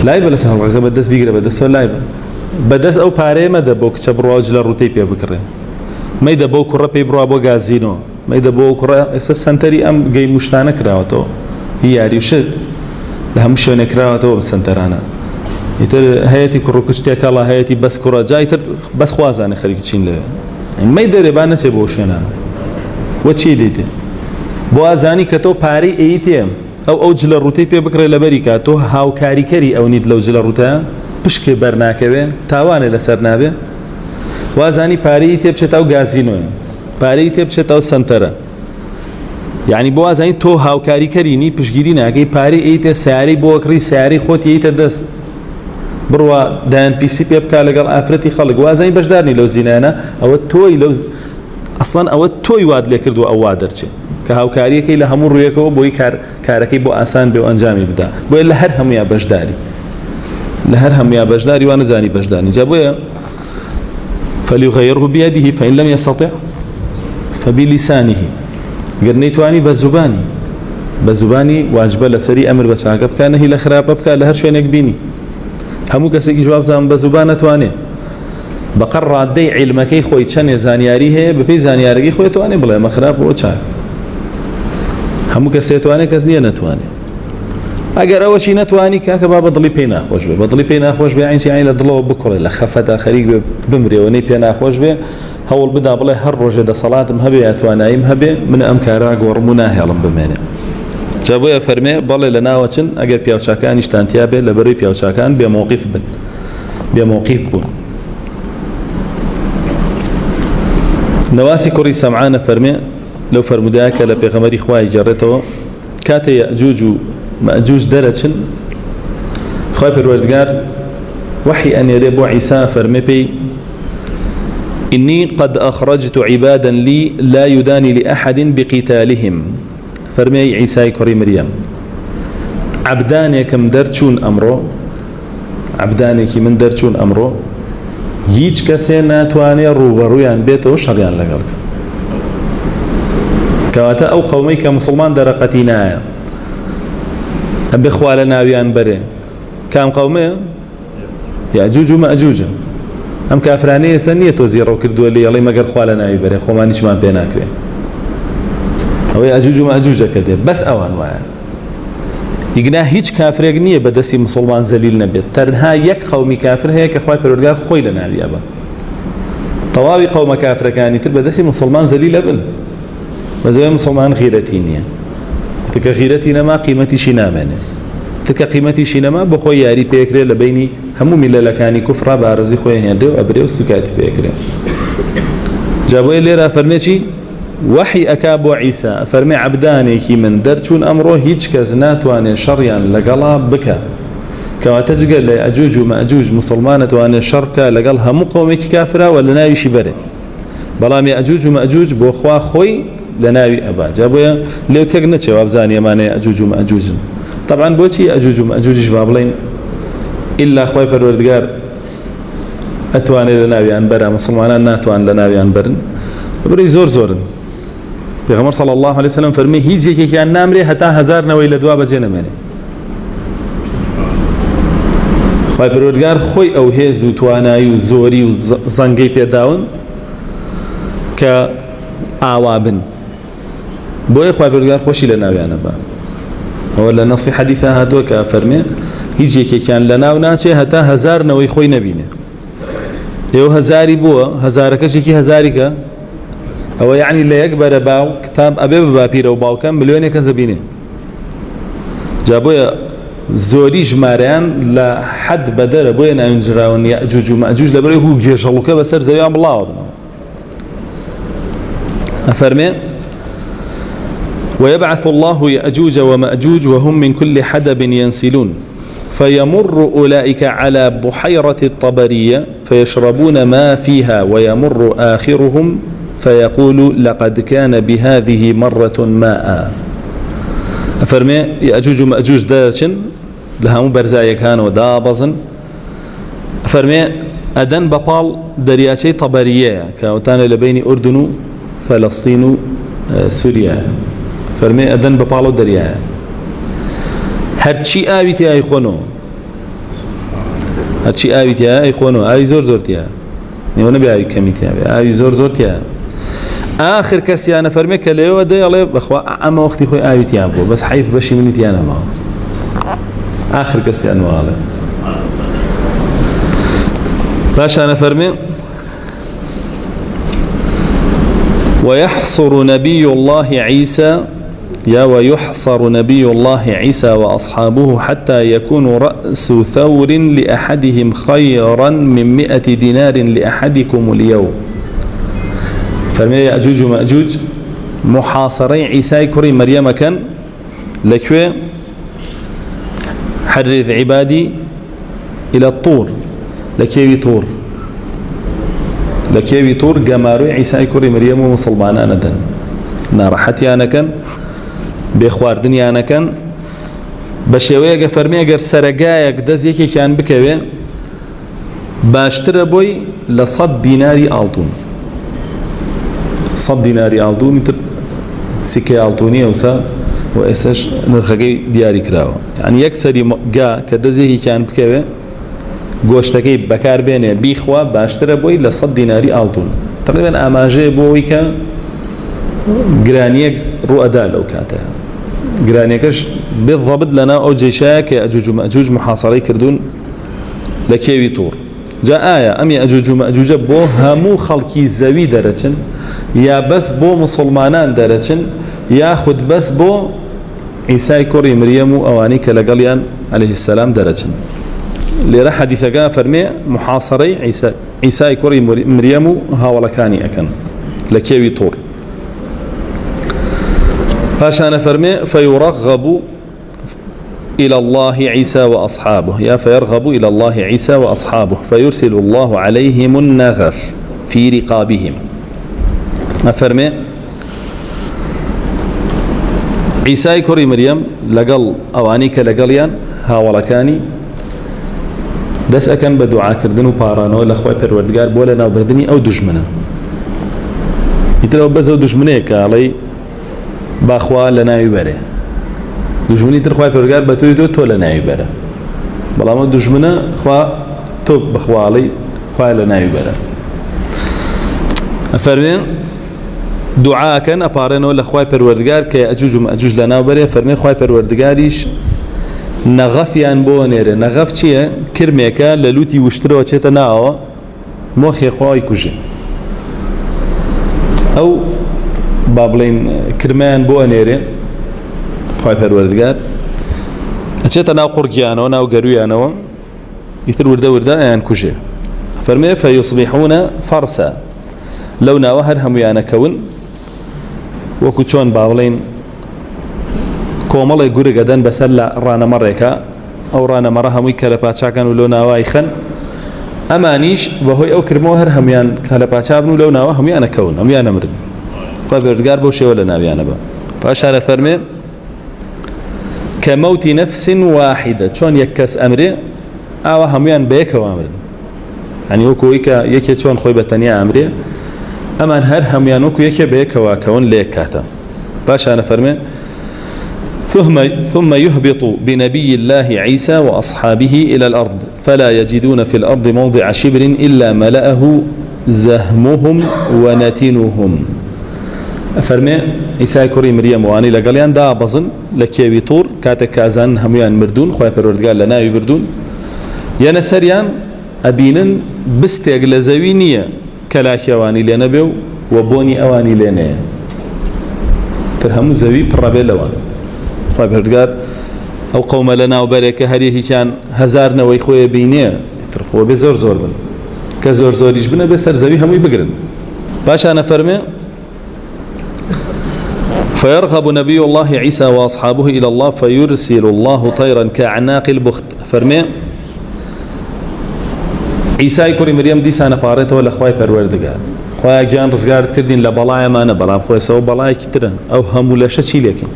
Speaker 1: لا يبلا سر حلقك بدس بقري بدس ولا يبلا بدس أو باري ما دبوك تبرواج للروتي بيا بكره ما يدبو كرة بيبروا أبو غازينو ما يدبو كرة أساس سنتري أم جاي مشتانا كراوتو هي عريشد لها مش نكراوتو بسنترانا يتر هيتي كروكشتي كلا هيتي بس كرة جاي تر بس خوازاني خليك تشين له ما يدري بانه چه بوشنا و چی دیته بو ازانی که تو پاری ایتیم او جل روتی پی بکره لبریکا تو هاو کاری کری او نید لو جل روتا پشک برناکوه تاوانه لسر نابه و ازانی پاری ایتی بچه او گازینوه پاری ایتی بچه او سنتره يعني بو ازانی تو هاو کاری کری نی پشگیری ناگی پاری ایتی سیاری بو اکری سیاری خود ایتی دست بروا دان بي سي بي بكا لقال افرتي خلق وازاي بجدارني لو زينانا او توي لو اصلا او توي واد لي كردو او وادرچه كهاوكاريكي لها مر يكو بوي كاركي بو آسان بو أنجامي بدا بوي لهرهم يا بجداري لهرهم يا بجداري وأنا زاني بجداري جابويا فليغيره بيده فإن لم يستطع فبلسانه قرنيتواني بزباني واجب لسري أمر بشاكب كان هي لخراب بكا لهر شوين يقبيني همو كسيكي جواب زمان بزبانة تواني بقر رادي علمكي خوي چن زانياري هي بپی زانياري خوي تواني بلا مخراب و چاك همو کسی تواني کس نیه نتواني اگر اوشي نتواني كاك بابا ضلي بينا خوش به بضلي بينا خوش به عين شي عين لضلو بكره لخفت خريق بمري وني بينا خوش به هول بدا بلا هر روجه د صلاه مهبه اتواناي مهبه من امكارا غورمناه يلم بمنه جابويا فرمي بلا لنا وچن اگر پیاوچاکان اشتانتیا به لبري پیاوچاکان به موقف بن نواسي كوري سمعان فرمي لو فرموداك لبيغمري خواهي جارته كاتي يأجوج مأجوج درجن خواهي بالوردقار وحي أن يريبو عيسى فرمي بي إني قد أخرجت عبادا لي لا يداني لأحد بقتالهم فرمي عيسى كوري مريم عبداني كم درچون أمرو عبداني كي من درچون أمرو هیچ کسی ناتوانێ ڕوبەڕوویان بێتەوە شەڕیان لەگەڵ کەواتە ئەو قەومەی کە مسلمان دەرەقەتی نایە ئەم بخوا لە ناویان بەرێ کام قەومەیە یاجوج و مەئجوجە ئەم کافرانەیە ئێستا نییە تۆ زیڕۆ کردووە لێ ئەڵێ مەگەر خوا لە ناوی بەرێ خۆمان هیچمان پێ ناکرێ ئەوەی یاجوج و مەئجوجە کە دێ بەس ئەوان وایە يقنا هيج كافر يقنيه بدسي مسلمان زليل نبيت ترنها يك قومي كافر هي كخواي بردقار خوي لنا بيابا طواوي قوم كافر كاني تر بدسي مسلمان زليل ابن وزي مسلمان غيرتينيا تك غيرتينا ما قيمتي شنا منه تك قيمتي شنا ما بخوي ياري بيكري لبيني همو ملا لكاني كفر بارزي خوي هندو ابريو سكاتي بيكري جابوا لي را فرميشي وحي أكابو عيسى فرمي عبداني كي من درتون أمره هيج كزنات واني شريان لقلا بكا كما تجقل لأجوج ومأجوج مسلمانة واني شركة لقلها مقومك كافرة ولا ناوي شبره بلامي أجوج ومأجوج بوخوا خوي لناوي أبا جابويا لو تقنتش وابزاني ماني أجوج ومأجوج طبعا بوتي أجوج ومأجوج بابلين إلا خوي پروردگار أتواني لناوي أنبرا مسلمانا ناتوان لناوي أنبرن بري زورن پیغمبر صلی الله علیه وسلم فرمی هیچ یکی که نامره حتی 1000 نوی لدوا بجه نمینه خواه پروردگار خوی او هیز و توانایی و زوری و زنگی پیداون که آوابن بوی خواه پروردگار خوشی لناویانه با ولا نصی حدیثه هدو که فرمی هیچ یکی که لناو ناچه حتی 1000 نوی خوی نبینه یو 1000 بوه 1000 کش یکی 1000 که أو يعني اللي يكبر باو كتاب أبي بابير أو باو كم مليون كذبينه جابوا زوري جماريان لحد بدر أبوين أنجراون يأجوج ومأجوج لبره هو جيشلوك بسر زيام الله أفرمي ويبعث الله يأجوج ومأجوج وهم من كل حدب ينسلون فيمر أولئك على بحيرة الطبرية فيشربون ما فيها ويمر آخرهم فيقول لقد كان بهذه مرة ماء أفرمي يأجوج ومأجوج دارشن لها مبرزايا كانوا دابزن أفرمي أدن بطال درياشي طبرية كاوتان لبين أردن فلسطين سوريا فرمي أدن بطالو دريا هرچی آویتی آی خونو هرچی آویتی آی خونو آوی زور تیا نیو نبی آوی کمی تیا آوی زور تیا آخر کسی أنا فرمي كليو ده الله بخوا أما وقتي خوي آويتي أبو بس حيف بشي مني تيانا ما آخر كسي أنا والله باش أنا فرمي ويحصر نبي الله عيسى ويحصر نبي الله عيسى وأصحابه حتى يكون رأس ثور لأحدهم خيرا من 100 دينار لأحدكم اليوم فرمي يأجوج ومأجوج محاصرين عيسى كري مريم كان لكوي حرذ عبادي إلى الطور لكيوي طور قمارو عيسى كري مريم ومصلبان أندن ناڕەحەتیانەکەن بێخواردنیانەکەن بە شێوەیەکە فەرمی ئەگەر سەرەگایەک دەست یەکێکیان بکەوێ باشترە بۆی لە 100 دیناری ئاڵتون 100 دیناری ئاڵتون تر سکەی ئاڵتونیە وسا و ئێسش نرخەکەی دیاری کراوە یعنی یەک سەری گا کە دەزێکیان بکەوێ گۆشتەکەی بەکار بێنێ بیخوا باشترە بۆی لە 100 دیناری ئاڵتون تقریبا ئاماژەیە بۆی کە گرانیەک ڕوئەدا لەو کاتەیە گرانیەکەش بالضبط لەناو ئەو جێشایە کە ئەجوج و مەئجوج محاصەڕەی کردوون لە کێوی توور جا ئایا ئەمی ئەجوج و مەئجوجە بۆ هەموو خەڵکی زەوی دەرەچن یا بەس بۆ مسلمانان دەرەچن یاخود بەس بۆ عیسای کوڕی مریەم و ئەوانەی کە لەگەڵیان عەلەیهی السەلام دەرەچن لێرە حەدیثەکە فەرمێ محاصەڕەی عیسای کوڕی مریەم و هاوڵەکانی ئەکەن لە کێوی توور فاشان فرمي فيرغب إلى الله عيسى وأصحابه يا فيرغب إلى الله عيسى وأصحابه فيرسل الله عليهم النغف في رقابهم فرمي عيسى كوري مريم لقل أوانيك لقليان هاولكاني دس أكن بدعاء كردن وبارانو لأخوة پروردگار بولنا وبردني أو دجمنا يتلو بزو دجمنه كالي باخوا لناوی بره دژمنی تر خوای پروردگار بە تۆ لە ناوی بەرە بەڵام ئەو دژمنە خوا تۆ بەخواڵی خوای لە ناوی بەرە ئەفەرمێن دوعاکەن ئەپارێنەوە لە خوای پەروەردگار کە ئەجوج و مەئجوج لە ناو بەرێ فەرمێ خوای پەروەردگاریش نەغەفیان بۆ نێرێ نەغەف چییە کرمێکە لە لوتی وشترەوە چێتە ناوە مۆخی خوای کوژێ ئەو با بڵین کرمان بۆ ئەنێرێ خوای پەروەردگار ئەچێتە ناو قورگیانەوە ناو گەرویانەوە ئیتر وردە ئەیان کوژێ فەرمێ فەیصبحونە فەرسا لەو ناوە هەر هەمویانەکەون وەکو چۆن با بڵین کۆمەڵێک گورگە دەن بەسەر لە ڕانەمەڕێکە ئەو ڕانەمەڕە هەمووی کەلەپاچاکان و لەو ناوای خەن ئەمانیش بەهۆی ئەو کرمەوە هەر هەمویان کەلەپاچا بن و لەو ناوە هەمویانەکەون هەمویانە مرن خوای پەروەردگار بۆ شێوە لە ناویانە بە پاشانە فەرمێ كموت نفس واحدة چون یک کس ئەمرێ ئاوا هەمویان بەیەکەوە ئەمرن يعني وەکو یەکێ چۆن خۆی بەتەنیا ئەمرێ ئەمان هەر هەمویان وەکو یەکێ بەیەکەوە کەون لە یەک کاتە پاشانە فەرمێ ثم يهبط بنبي الله عيسى وأصحابه إلى الأرض فلا يجدون في الأرض موضع شبر إلا ملأه زهمهم ونتنهم فرمي عيسى كوري مريم واني لقليان دا بزن لكيوي طور كاتك كازان هميان مردون خواه پروردگار لناوي بردون يانا سريان أبينن بستيق لزوينية كلاكي اواني لنبيو وبوني اواني لنه ترهمو زوي پرابي لوان خواه پروردگار او قوم لنا وبريك هريه كان هزارنا ويخوه بينيه ترخوه بزور زور بن كزور زوريش بنا بسر زوي همو يبقرن باشا انا فرمي فيرغب نبي الله عيسى وأصحابه إلى الله فيرسل الله طيرا كأعناق البخت فرمي عيسى كوري مريم دي سانة بارته ولا خواي پروردگار خواي جان رزگارت کردین لبلاي ما نبلام خواي سو بلاي كترن أو همولاشة چی لكن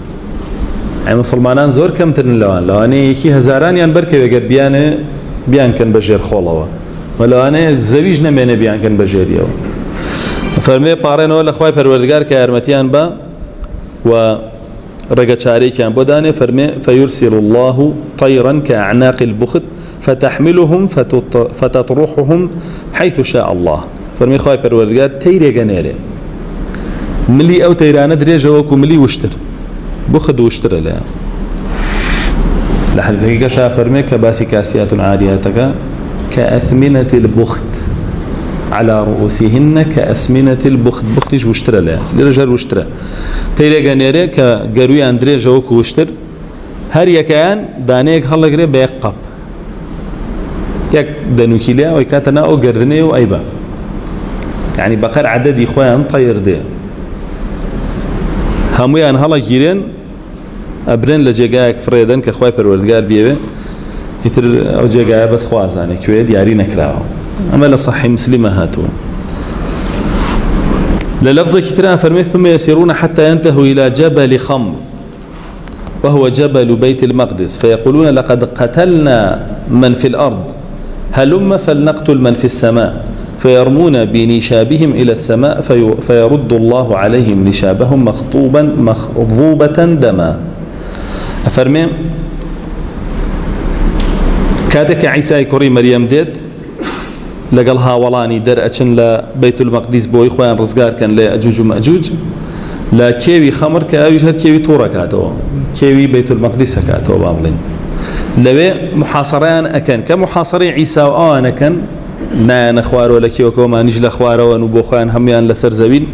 Speaker 1: يعني مسلمانان زور كم ترن لواني يكي هزاران يان بركة وقت بيان كان بجير خولوا ولواني زويج نمينه بيان كان بجير يو فرمي بارين ولا خواي پروردگار كأرمتيان با ورقة كان بدانه فرمي فيرسل الله طيرا كأعناق البخت فتحملهم فتطرحهم حيث شاء الله فرمي خواهي پروردگار تيري غنيري ملي او تيرانه دريجه وكو ملي وشتر بخت وشتر لها لحد دقيقة شاء فرمي كباسي كاسيات عارياتك كأثمنة البخت على رؤوسهن كأسمنة البخت بختش وشتر لها لرجال وشتر تيري غنيري كغروي اندري جوك وشتر هر يكان دانيك هلا غري بيقب يك دنوكيليا ويكاتنا او غردني او ايبا يعني بقر عدد اخوان طير دي هميان هلا جيرين ابرن لجيغاك فريدن كخواي پروردگار بيوي يتر او جيغا بس خوازانه كويد ياري نكراو اما لصحي مسلمه هاتو للفظ كتران فرمي ثم يسيرون حتى ينتهوا إلى جبل خمر وهو جبل بيت المقدس فيقولون لقد قتلنا من في الأرض هلم فلنقتل من في السماء فيرمون بنشابهم إلى السماء فيرد الله عليهم نشابهم مخضوبة دما. أفرمي كاتك عيسى كوري مريم ديت لقالها ولاني درأتشن لبيت المقدس بوي خوان رزقار كان لأجوج ومأجوج لا كيوي خمر كأوي هر كيوي طورة كاتو كيوي بيت المقدس كاتو بابلين لوي محاصرين أكن كمحاصرين عيسى وآن أكن نا نخوار ولا كيوكو ما نجل خوار ونبو خوان هميان لسر زوين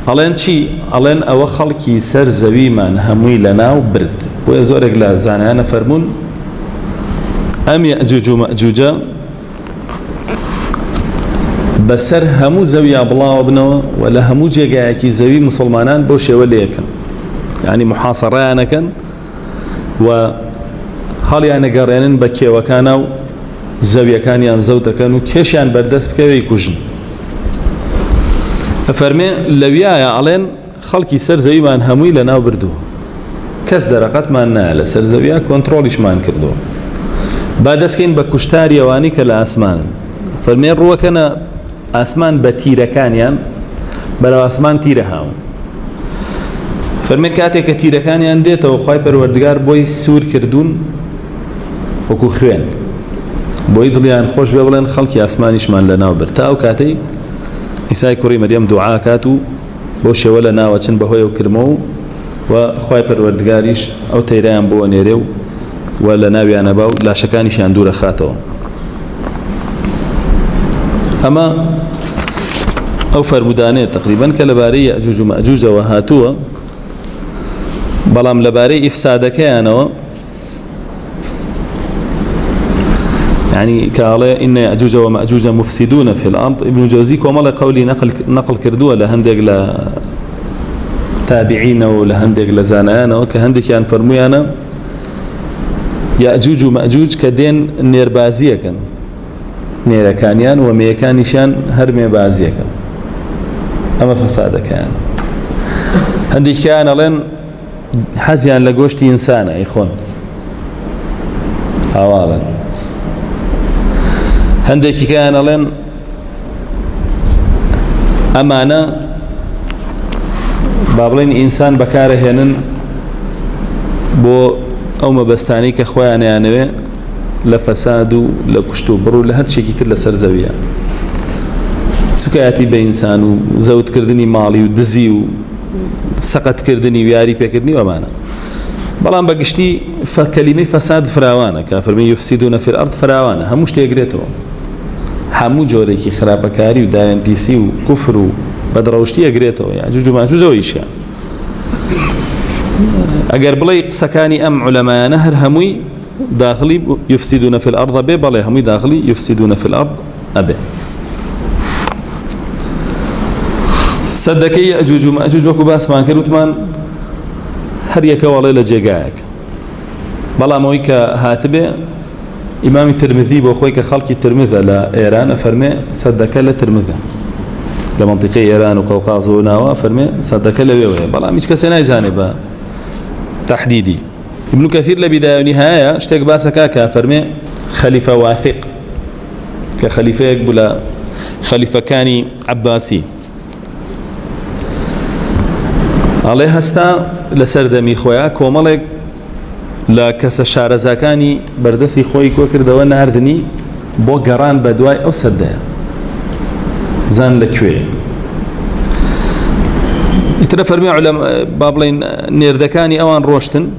Speaker 1: ألين شي ألين أو خلقي سر زوي من همي لنا وبرد ويزورك لا زانا أنا فرمون أم يأجوج ومأجوجا بسر همو زوي أبلا وابنه ولا همو جاكي زوي مسلمانان بوشي وليكن يعني محاصران كان وهل يعني قرينين بكي وكانوا زوي كان ينزوت كانوا كيشان بردس بكي كوجن فرمي لويايا علين خلقي سر زوي من هموي لنا وبردو كس درقات ما نال سر زويا كنترولش ما نكردو بعد كين بكشتاري واني كلا اسمان فرمي روى كان اسمان بتيره كانيان بلا اسمان تيره هاو فرمي كاتك تيره كانيان ديته وخاي پروردگار بوي سور كردون وكو خوين بوي دليان خوش بيبلن خلقي اسمانيش مان لنا وبرتا وكاتي عيسى كوري مريم دعاء كاتو بوش ولا ناوچن بهوي وكرمو وخاي پروردگاريش او تيران بو نيرو ولا ناوي انا باو لا شكانيش اندور خاتو أما أو فرمودانية تقريبا كلباري يأجوج ومأجوج وهاتوا بلام لباري إفساد كانوا يعني قال إن يأجوج ومأجوج مفسدون في الأرض. ابن جوزي كمال قولي نقل كردوه لهندق لتابعين ولهندق لزانان وكهندق كان فرميانا يأجوج ومأجوج كدين نيربازية كان نيرا كانيان وميكانيشان هرمي بازية كان أما فساد كان هندي كان لين حزيان لقوشتي إنسان إخوان أولا هندي كان لين أمانة بابلين إنسان بكاره هنن بو أو مبستاني كخواني يعني لفساد لكشتو برو لهاد شي كتير لسر زويا سكاتي بإنسان وزود كردني مالي ودزي وسقط كردني وياري بيكردني ومانا بلان بقشتي فكلمة فساد فراوانا كافر من يفسدون في الأرض فراوانا هموش تيقريتو همو جوريكي خرابكاري وداين بي سي وكفر وبدروشتي يقريتو يعني جوجو ما جوجو إيش يعني أجر بلي سكاني أم علماء نهر هموي داخلي يفسدون في الأرض بي بلي هموي داخلي يفسدون في الأرض أبي صدقي أجوج ومأجوج وكو باسمان كروتمان هر يكا والله لجيقاك بلا مويك هاتبه إمام الترمذي بوخويك خلق الترمذي لإيران فرمي صدق لترمذي لمنطقة إيران وقوقاز وناوا فرمي صدق لبيوه بلا مش كسيناي زانبا تحديدي ابن كثير لبداية ونهاية اشتاق باسكاكا فرمي خليفة واثق كخليفة يقبل خليفة كاني عباسي عليه هستا لسردمي خويا كومالك لا كس شارزاكاني بردسي خوي كوكر دوا ناردني بو قران بدواي او سدايا زان لكوي يترى فرمي علماء بابلين نيردكاني اوان روشتن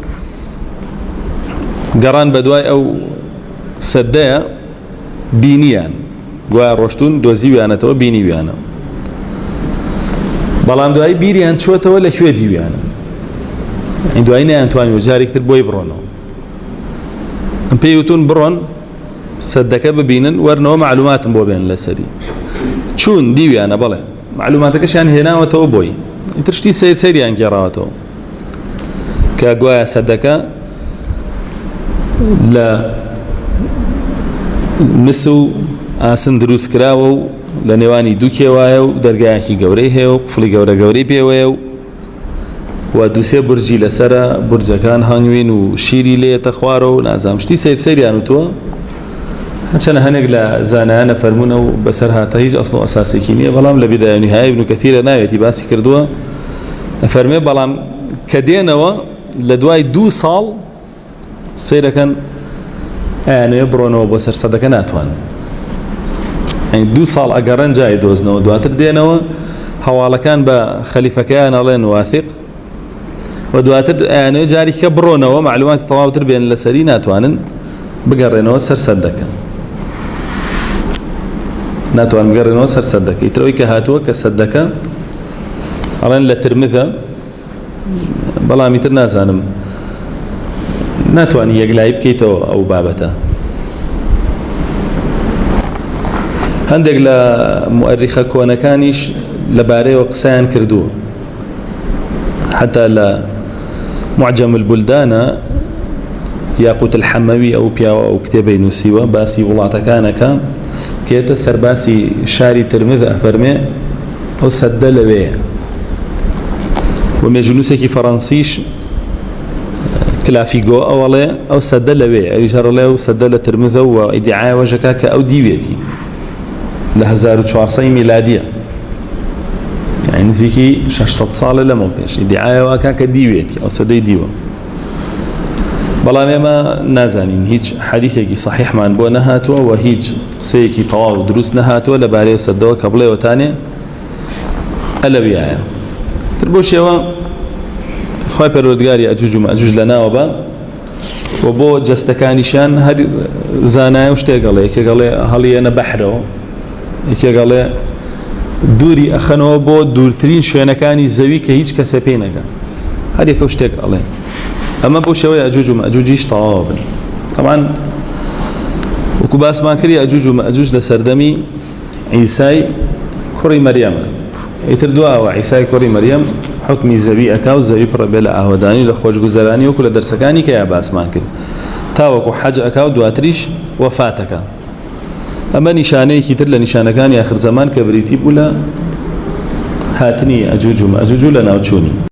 Speaker 1: قران بدواي او سدايا بينيان قوا روشتون دوزي ويانا تو بيني ويانا بلام دوای بیریان چوتەوە لە کوێ دیویانە این دوای نەیانتوانی جارێکتر بۆی بڕۆنەوە ئەم پێی وتون بڕۆن سەدەکە ببینن وەرنەوە معلوماتم بۆ بێن لەسەری چوون دیویانە بەڵێ معلوماتەکەشیان هێناوەتەوە بۆی ئیتر شتی سەیریان گێڕاوەتەوە کە گوایە سەدەکە لە مس و ئاسن دروست کراوە و لنواني دوكي وايو درقاكي قوري هيو قفلي قوري بيويو ودوسي برجي لسرا برجا كان هانوين وشيري لي تخوارو نازام شتي سير يعني تو عشان هنق لزانا فرمونا وبسرها تهيج أصلا أساسي كينية بلام لبداية نهاية ابن كثير نايتي باسي كردوها فرمي بلام كدينوا لدواي 2 سال سيرا كان يعني يبرونو بسر صدقة ناتوان يعني 2 سال أقران جاي دوزنو دواتر دينوا حوالا كان بخليفة كان الله واثق ودواتر يعني جاري كبرونو معلومات طوابتر بين لسري ناتوانن بقرنوا سر صدقة ناتوان بقرنوا سر صدقة يتروي كهاتوا كصدقة الله لا ترمذا بلا ميتر ناس أنا ناتواني يقلايب كيتو أو بابته هندق لمؤرخة كونا كانيش لباري وقسان كردو حتى لمعجم البلدان ياقوت الحموي أو بياو أو كتابي نسيوة باسي ولاتا كانك كيتا سرباسي شاري ترمذ أفرمي أو سدل بيه ومجنوسكي فرنسيش كلافيغو أولي أو سدل بيه أو يجار له سدل ترمذ وإدعاء وجكاك أو ديويتي لهزار وشوارسي ميلادية يعني نزيكي 600 صالة لما بيش إدعاء وكاك ديويتي أو سدي ديوة بلا ما نازانين هيج حديثي صحيح ما نبو نهاتوا وهيج سيكي طواو دروس نهاتوا لبالي سدوا قبله وتاني ألا بيايا تربوش يوا خواهي پرودگاری أجوج ومأجوج لنا وبا وبو جستكانيشان هر زاناي وشتي قالي كي قالي هالي أنا بحره كي قالي دوري أخنو بو دورترين شوينكاني زوي كهيج كسبينك هر يكو شتي قالي أما بو شوي أجوج ومأجوجيش طوابا طبعا وكباس ما كري أجوج ومأجوج لسردمي عيساي كوري مريم يتردوا وعيساي كوري مريم حكمي زبي أكاو زبي بربلا أهوداني لخوش جزراني وكل درسكاني كيا باس ما كري تاوكو حج أكاو دواتريش وفاتك أما نشانه كتر لنشانه كان آخر زمان كبريتي بولا هاتني أجوج ومأجوج لنا وتشوني